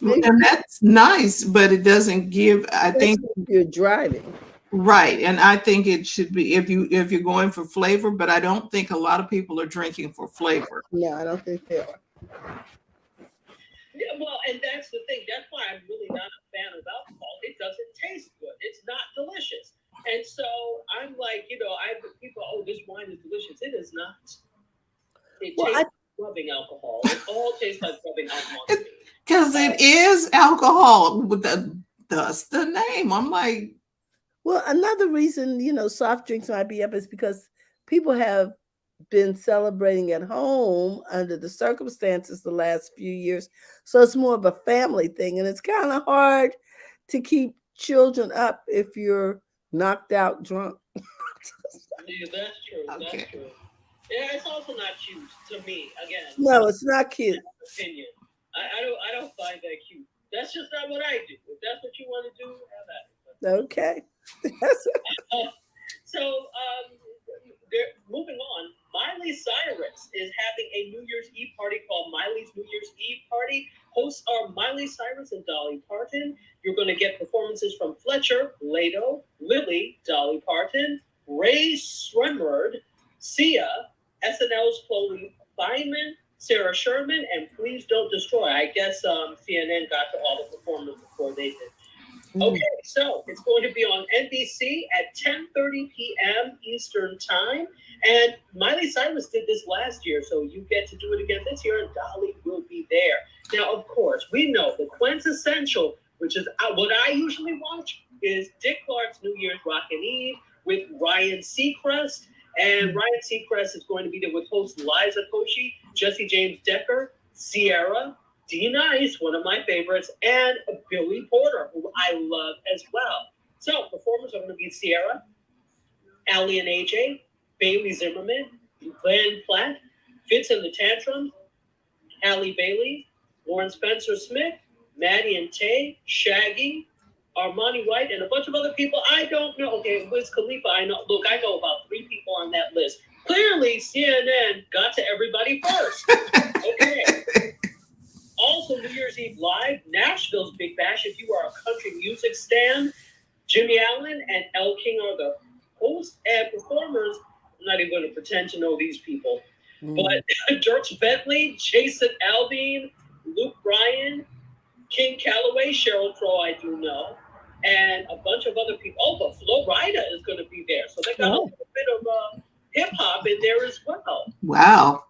Maybe. And that's nice, but it doesn't give, I think you're driving. Right. And I think it should be if you're going for flavor, but I don't think a lot of people are drinking for flavor. No, I don't think they are. Yeah, well, and that's the thing. That's why I'm really not a fan of alcohol. It doesn't taste good. It's not delicious. And so I'm like, people, oh, this wine is delicious. It is not. It tastes like rubbing alcohol. It all tastes like rubbing alcohol. Because it is alcohol. That's the name. I'm like. Well, another reason, soft drinks might be up is because people have been celebrating at home under the circumstances the last few years. So it's more of a family thing. And it's kind of hard to keep children up if you're knocked out drunk. Yeah, that's true. Okay. That's true. Yeah, it's also not cute to me. Again. No, it's not cute. Opinion. I don't find that cute. That's just not what I do. If that's what you want to do, have that. Okay. So, moving on, Miley Cyrus is having a New Year's Eve party called Miley's New Year's Eve Party. Hosts are Miley Cyrus and Dolly Parton. You're going to get performances from Fletcher, Lado, Lily, Dolly Parton, Ray Sremmurd, Sia, SNL's Chloe Fineman, Sarah Sherman, and Please Don't Destroy. I guess CNN got to all the performers before they did. Okay, so it's going to be on NBC at 10:30 p.m. Eastern Time. And Miley Cyrus did this last year, so you get to do it again this year, and Dolly will be there. Now, of course, we know the quintessential, which is what I usually watch, is Dick Clark's New Year's Rockin' Eve with Ryan Seacrest. And Ryan Seacrest is going to be there with hosts Liza Koshy, Jesse James Decker, Sierra, D Nice, one of my favorites, and Billy Porter, who I love as well. So performers are going to be Sierra, Allie and AJ, Bailey Zimmerman, Glenn Platt, Fitz and the Tantrums, Halle Bailey, Lauren Spencer Smith, Maddie and Tay, Shaggy, Armani White, and a bunch of other people I don't know. Okay, Wiz Khalifa, I know. Look, I know about 3 people on that list. Clearly, CNN got to everybody first. Okay. Also, New Year's Eve Live, Nashville's Big Bash. If you are a country music stan, Jimmy Allen and Elle King are the hosts and performers. I'm not even going to pretend to know these people. But Dirk Bentley, Jason Aldean, Luke Bryan, King Calloway, Sheryl Crow, I do know, and a bunch of other people. Oh, but Flo Rida is going to be there. So they got a little bit of hip-hop in there as well. Wow.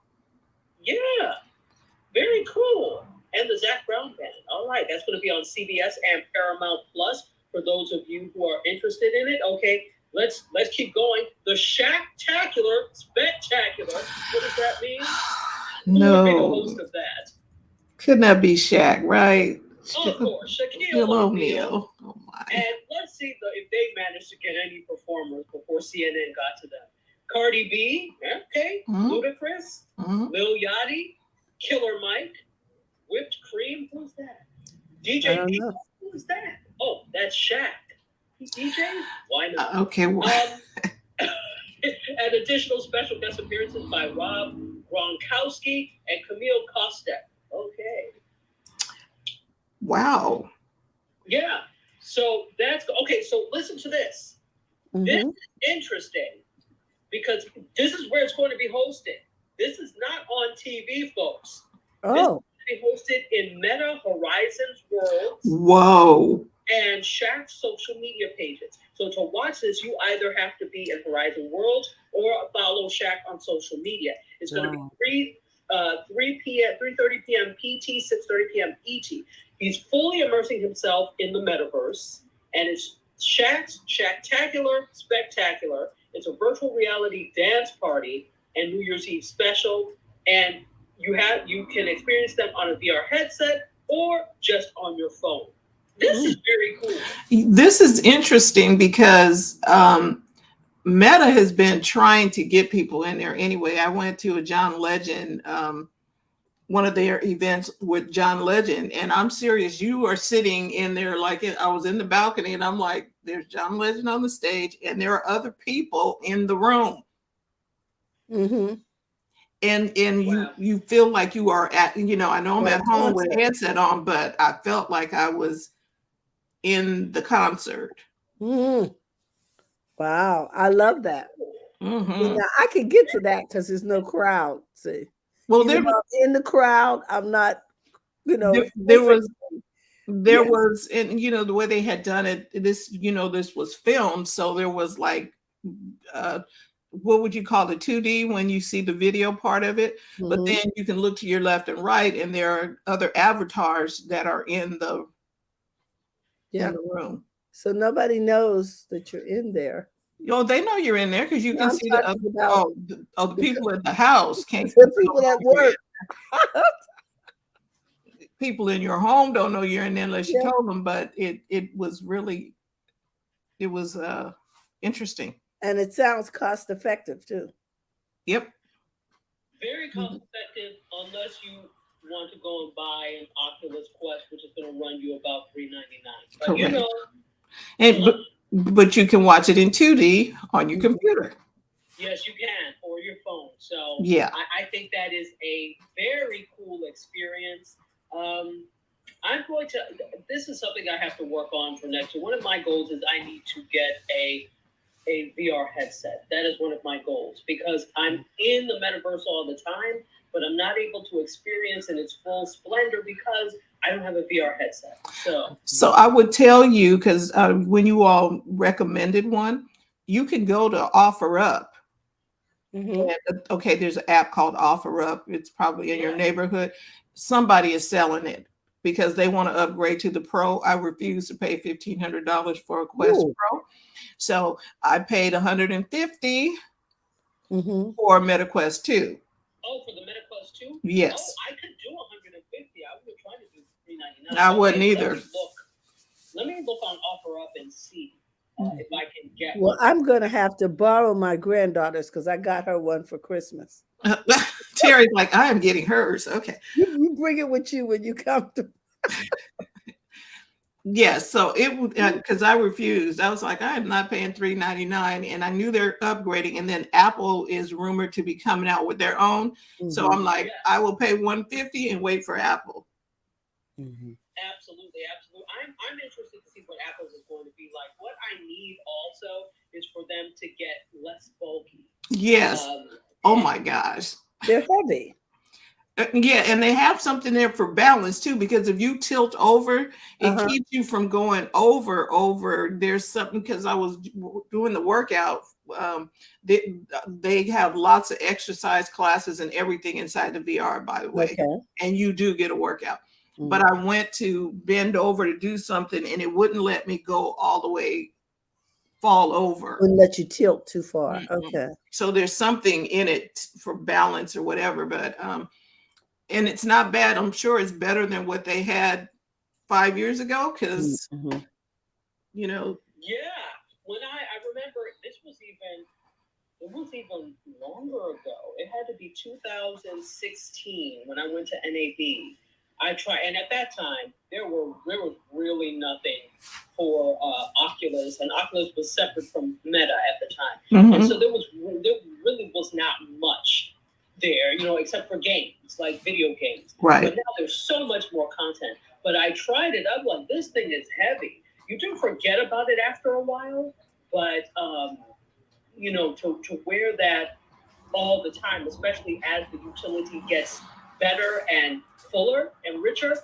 Yeah. Very cool. And the Zac Brown Band. All right, that's going to be on CBS and Paramount Plus for those of you who are interested in it. Okay, let's keep going. The Shaq-tacular Spectacular. What does that mean? No. Who would be the host of that? Could not be Shaq, right? Oh, of course, Shaquille O'Neal. Oh my! And let's see if they managed to get any performers before CNN got to them. Cardi B, okay, Ludacris, Lil Yachty, Killer Mike, Whipped Cream. Who's that? DJ D. Who's that? Oh, that's Shaq. DJ? Why not? Okay. And additional special guest appearances by Rob Gronkowski and Camille Kostek. Okay. Wow. Yeah. So that's okay. So listen to this. Mm-hmm. This is interesting because this is where it's going to be hosted. This is not on TV, folks. Oh. This is going to be hosted in Meta Horizons World. Whoa. And Shaq's social media pages. So to watch this, you either have to be in Horizon World or follow Shaq on social media. It's going to be 3:30 p.m. PT, 6:30 p.m. ET. He's fully immersing himself in the metaverse, and it's Shaq's Shaqtacular Spectacular. It's a virtual reality dance party and New Year's Eve special, and you can experience them on a VR headset or just on your phone. This is very cool. This is interesting because Meta has been trying to get people in there anyway. I went to a John Legend, one of their events with John Legend, and I'm serious. You are sitting in there like I was in the balcony, and I'm like, there's John Legend on the stage, and there are other people in the room. Mm-hmm. And you feel like you are at, I know I'm at home with a headset on, but I felt like I was in the concert. Mm-hmm. Wow, I love that. Mm-hmm. Now, I can get to that because there's no crowd. See, well, I'm in the crowd. I'm not, there was, and the way they had done it. This, this was filmed, so there was like, what would you call it, 2D when you see the video part of it? Mm-hmm. But then you can look to your left and right, and there are other avatars that are in the room. So nobody knows that you're in there. They know you're in there because you can see the people at the house can't. The people at work. People in your home don't know you're in there unless you told them. But it was really, interesting. And it sounds cost effective too. Yep. Very cost effective unless you want to go and buy an Oculus Quest, which is going to run you about $399. But but you can watch it in 2D on your computer. Yes, you can, or your phone. So yeah, I think that is a very cool experience. This is something I have to work on for next year. One of my goals is I need to get a VR headset. That is one of my goals because I'm in the metaverse all the time, but I'm not able to experience in its full splendor because I don't have a VR headset. So I would tell you, because when you all recommended one, you can go to OfferUp. Mm-hmm. And, there's an app called OfferUp. It's probably in your neighborhood. Somebody is selling it because they want to upgrade to the Pro. I refuse to pay $1,500 for a Quest Pro. So I paid $150 for MetaQuest 2. Oh, for the MetaQuest 2? Yes. Oh, I could do $150. I would try to do $399. I wouldn't either. Let me look on OfferUp and see if I can get one. I'm going to have to borrow my granddaughter's because I got her one for Christmas. Terry's like, I am getting hers. Okay. You bring it with you when you come to. Yes, so it would, because I refused. I was like, I am not paying $399, and I knew they're upgrading. And then Apple is rumored to be coming out with their own. Mm-hmm. So I'm like, I will pay $150 and wait for Apple. Mm-hmm. Absolutely. I'm interested to see what Apple is going to be like. What I need also is for them to get less bulky. Yes. Oh my gosh. They're heavy. Yeah, and they have something there for balance too, because if you tilt over, it keeps you from going over. There's something, because I was doing the workout. They have lots of exercise classes and everything inside the VR, by the way, and you do get a workout. Mm-hmm. But I went to bend over to do something, and it wouldn't let me go all the way, fall over. Wouldn't let you tilt too far. Mm-hmm. Okay. So there's something in it for balance or whatever, but and it's not bad. I'm sure it's better than what they had 5 years ago, because Yeah, when I remember it was even longer ago. It had to be 2016 when I went to NAB. I try, and at that time there was really nothing for Oculus, and Oculus was separate from Meta at the time, and so there really was not much there, except for games, like video games. Right. But now there's so much more content. But I tried it. I'm like, this thing is heavy. You do forget about it after a while, but to wear that all the time, especially as the utility gets better and fuller and richer,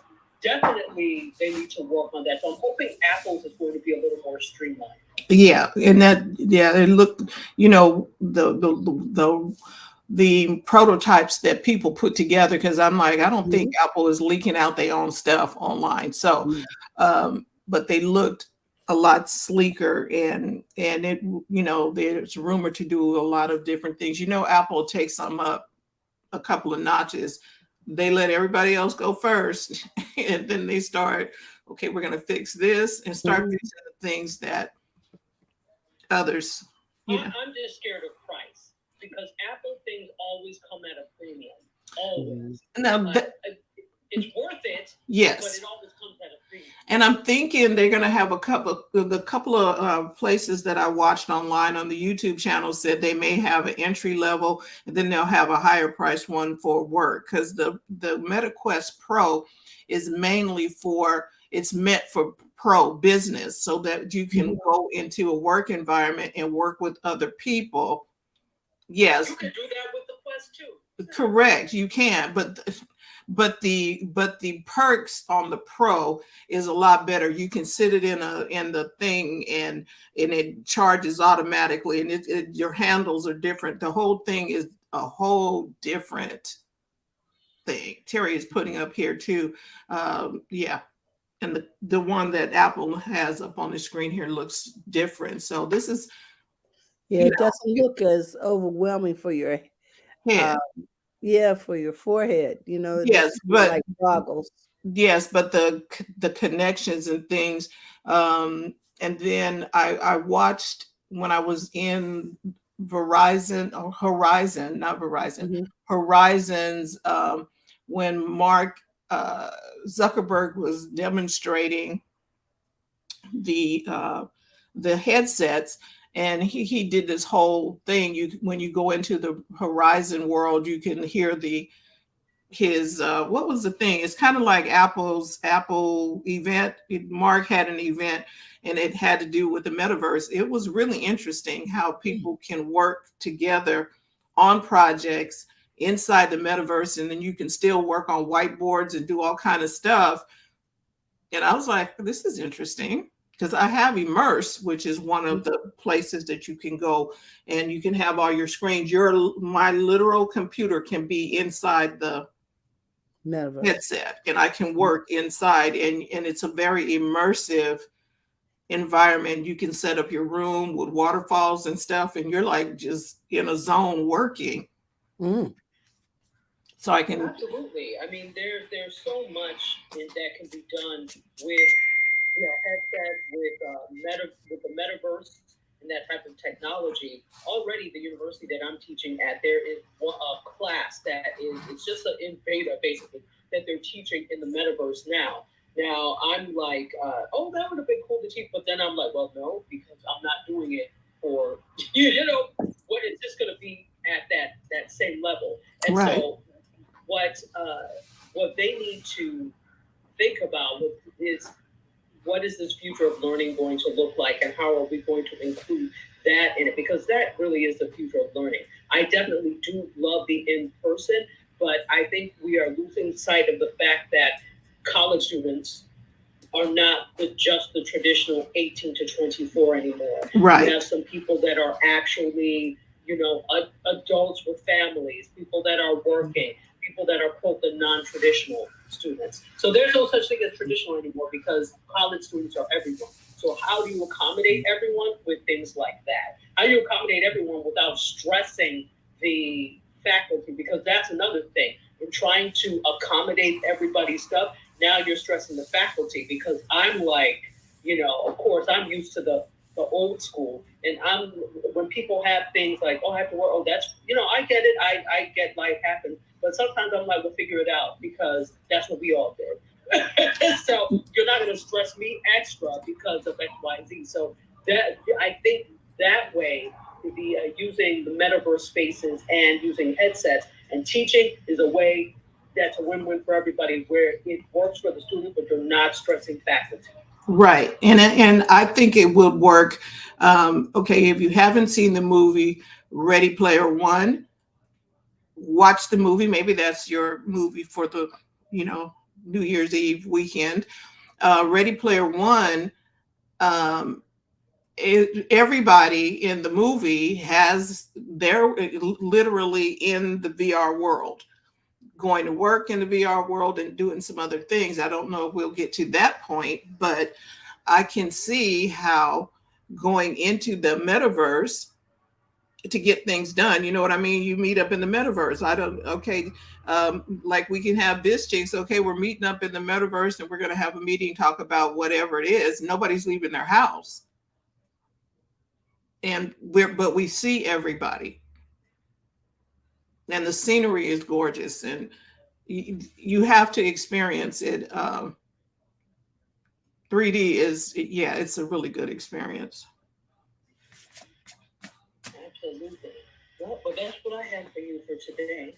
definitely they need to work on that. So I'm hoping Apple's is going to be a little more streamlined. Yeah, and it looked, the prototypes that people put together, because I'm like, I don't think Apple is leaking out their own stuff online. So, but they looked a lot sleeker, and it, there's rumored to do a lot of different things. Apple takes them up a couple of notches. They let everybody else go first, and then they start, okay, we're going to fix this and start fixing the things that others. I'm just scared of price, because Apple things always come at a premium. Always. Now, it's worth it. Yes. But it always comes at a premium. And I'm thinking they're going to have a couple of places that I watched online on the YouTube channel said they may have an entry level, and then they'll have a higher price one for work, because the Meta Quest Pro is mainly it's meant for pro business, so that you can go into a work environment and work with other people. Yes. You can do that with the Quest too. Correct, you can, but the perks on the Pro is a lot better. You can sit it in the thing, and it charges automatically, and your handles are different. The whole thing is a whole different thing. Terry is putting up here too. Yeah. And the one that Apple has up on the screen here looks different. So this is, it doesn't look as overwhelming for your head. For your forehead, Yes, but like goggles. Yes, but the connections and things. And then I watched when I was in Horizon's, when Mark Zuckerberg was demonstrating the headsets, and he did this whole thing. When you go into the Horizon world, you can hear his what was the thing? It's kind of like Apple event. Mark had an event, and it had to do with the metaverse. It was really interesting how people can work together on projects inside the metaverse, and then you can still work on whiteboards and do all kind of stuff. And I was like, this is interesting, because I have Immerse, which is one of the places that you can go and you can have all your screens. My literal computer can be inside the metaverse headset, and I can work inside, and it's a very immersive environment. You can set up your room with waterfalls and stuff, and you're like just in a zone working. So I can absolutely. I mean, there's so much that can be done with headset, with the metaverse and that type of technology. Already, the university that I'm teaching at, there is a class that it's just in beta basically, that they're teaching in the metaverse now. Now I'm like, oh, that would have been cool to teach, but then I'm like, well, no, because I'm not doing it for what is this going to be at that same level? And right. So what they need to think about is, what is this future of learning going to look like, and how are we going to include that in it? Because that really is the future of learning. I definitely do love the in-person, but I think we are losing sight of the fact that college students are not just the traditional 18 to 24 anymore. Right. We have some people that are actually, adults with families, people that are working, people that are, quote, the non-traditional students. So there's no such thing as traditional anymore, because college students are everyone. So how do you accommodate everyone with things like that? How do you accommodate everyone without stressing the faculty? Because that's another thing. In trying to accommodate everybody's stuff, now you're stressing the faculty, because I'm like, of course, I'm used to the old school. And when people have things like, oh, I have to work, oh, that's, I get it. I get life happens. But But sometimes I'm like, we'll figure it out because that's what we all did. So you're not going to stress me extra because of X, Y, and Z. So that I think that way, the using the metaverse spaces and using headsets and teaching is a way that's a win-win for everybody, where it works for the student, but you're not stressing faculty. Right. And I think it would work. Okay, if you haven't seen the movie Ready Player One, watch the movie. Maybe that's your movie for the, New Year's Eve weekend. Ready Player One, everybody in the movie they're literally in the VR world, going to work in the VR world and doing some other things. I don't know if we'll get to that point, but I can see how going into the metaverse to get things done. You know what I mean? You meet up in the metaverse. Like we can have BizChicks. Okay, we're meeting up in the metaverse and we're going to have a meeting, talk about whatever it is. Nobody's leaving their house. But we see everybody. And the scenery is gorgeous. And you have to experience it. 3D it's a really good experience. Absolutely. Well, that's what I have for you for today.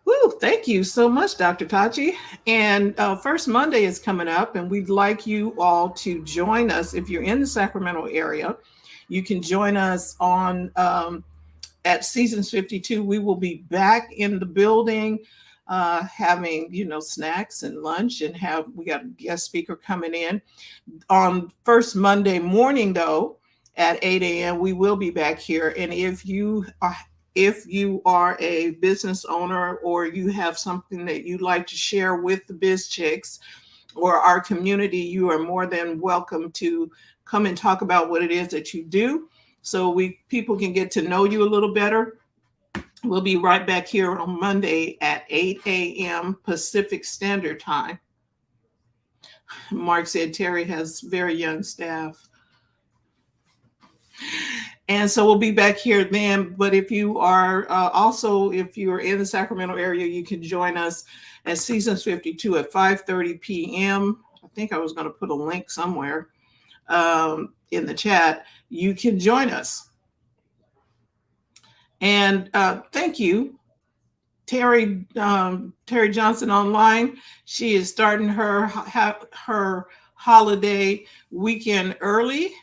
Woo, thank you so much, Dr. Tachi. And First Monday is coming up, and we'd like you all to join us. If you're in the Sacramento area, you can join us on at Seasons 52. We will be back in the building having, snacks and lunch, and we got a guest speaker coming in. On first Monday morning, though, at 8 a.m., we will be back here. And if you are a business owner or you have something that you'd like to share with the BizChicks or our community, you are more than welcome to come and talk about what it is that you do, so people can get to know you a little better. We'll be right back here on Monday at 8 a.m. Pacific Standard Time. Mark said Terry has very young staff. And so we'll be back here then. But if you are if you're in the Sacramento area, you can join us at Seasons 52 at 5:30 p.m. I think I was going to put a link somewhere in the chat. You can join us. And thank you, Terry Johnson Online. She is starting her holiday weekend early,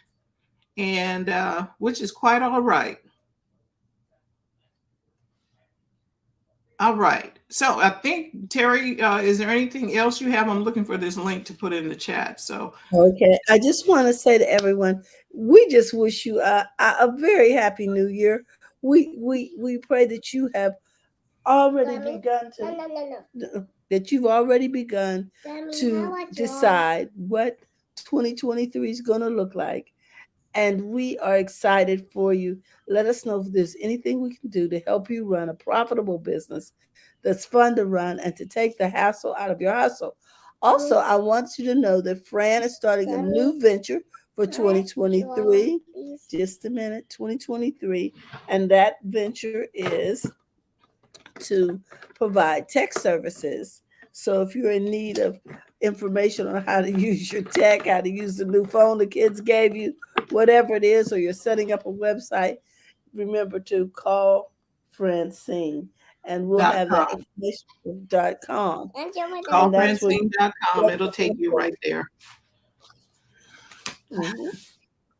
and which is quite all right. All right. So I think, Terry, is there anything else you have? I'm looking for this link to put in the chat. So okay, I just want to say to everyone, we just wish you a very happy New Year. We pray that you have already begun to that you've already begun to decide what 2023 is going to look like. And we are excited for you. Let us know if there's anything we can do to help you run a profitable business that's fun to run and to take the hassle out of your hustle. Also, I want you to know that Fran is starting a new venture for 2023. Just a minute, 2023. And that venture is to provide tech services. So if you're in need of information on how to use your tech, how to use the new phone the kids gave you, whatever it is, or you're setting up a website, remember to call Francine, and we'll have that information .com. Call Francine.com. It'll take you right there. Mm-hmm.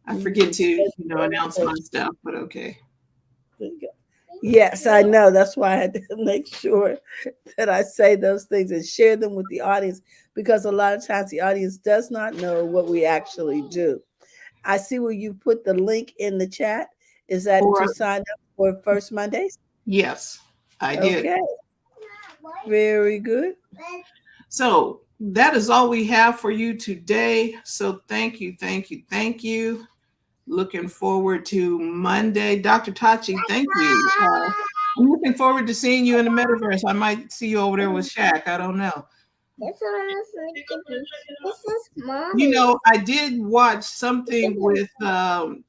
I forget to announce my stuff, but okay. Yes, I know. That's why I had to make sure that I say those things and share them with the audience, because a lot of times the audience does not know what we actually do. I see where you put the link in the chat. Is that to sign up for First Mondays? Yes, I did. Okay. Very good. So that is all we have for you today. So thank you, thank you, thank you. Looking forward to Monday. Dr. Tachi, thank you. I'm looking forward to seeing you in the metaverse. I might see you over there with Shaq. I don't know. This is Mommy. I did watch something with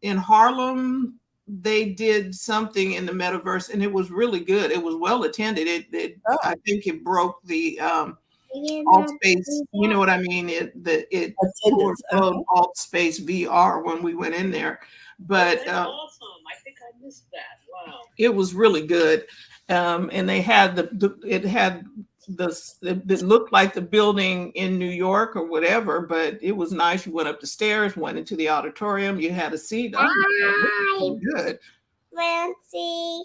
in Harlem they did something in the metaverse, and it was really good. It was well attended. I think it broke the alt space. You know what I mean? It overflowed alt space VR when we went in there. But that's awesome. I think I missed that. Wow. It was really good, and they had it looked like the building in New York or whatever, but it was nice. You went up the stairs, went into the auditorium, you had a seat. Oh, good. Fancy.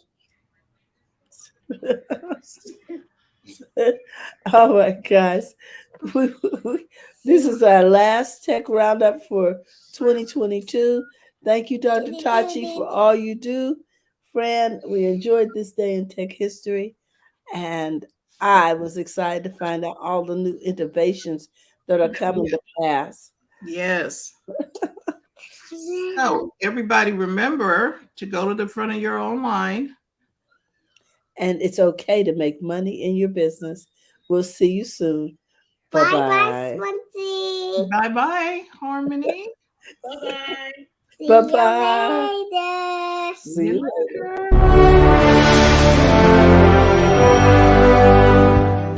Oh my gosh. This is our last tech roundup for 2022. Thank you, Dr. Tachi, for all you do. Fran, we enjoyed this day in tech history, and I was excited to find out all the new innovations that are coming to pass. Yes. So everybody remember to go to the front of your own line. And it's okay to make money in your business. We'll see you soon. Bye-bye. Swansea. Bye-bye, Harmony. Bye-bye. Bye-bye. See you later. See you later.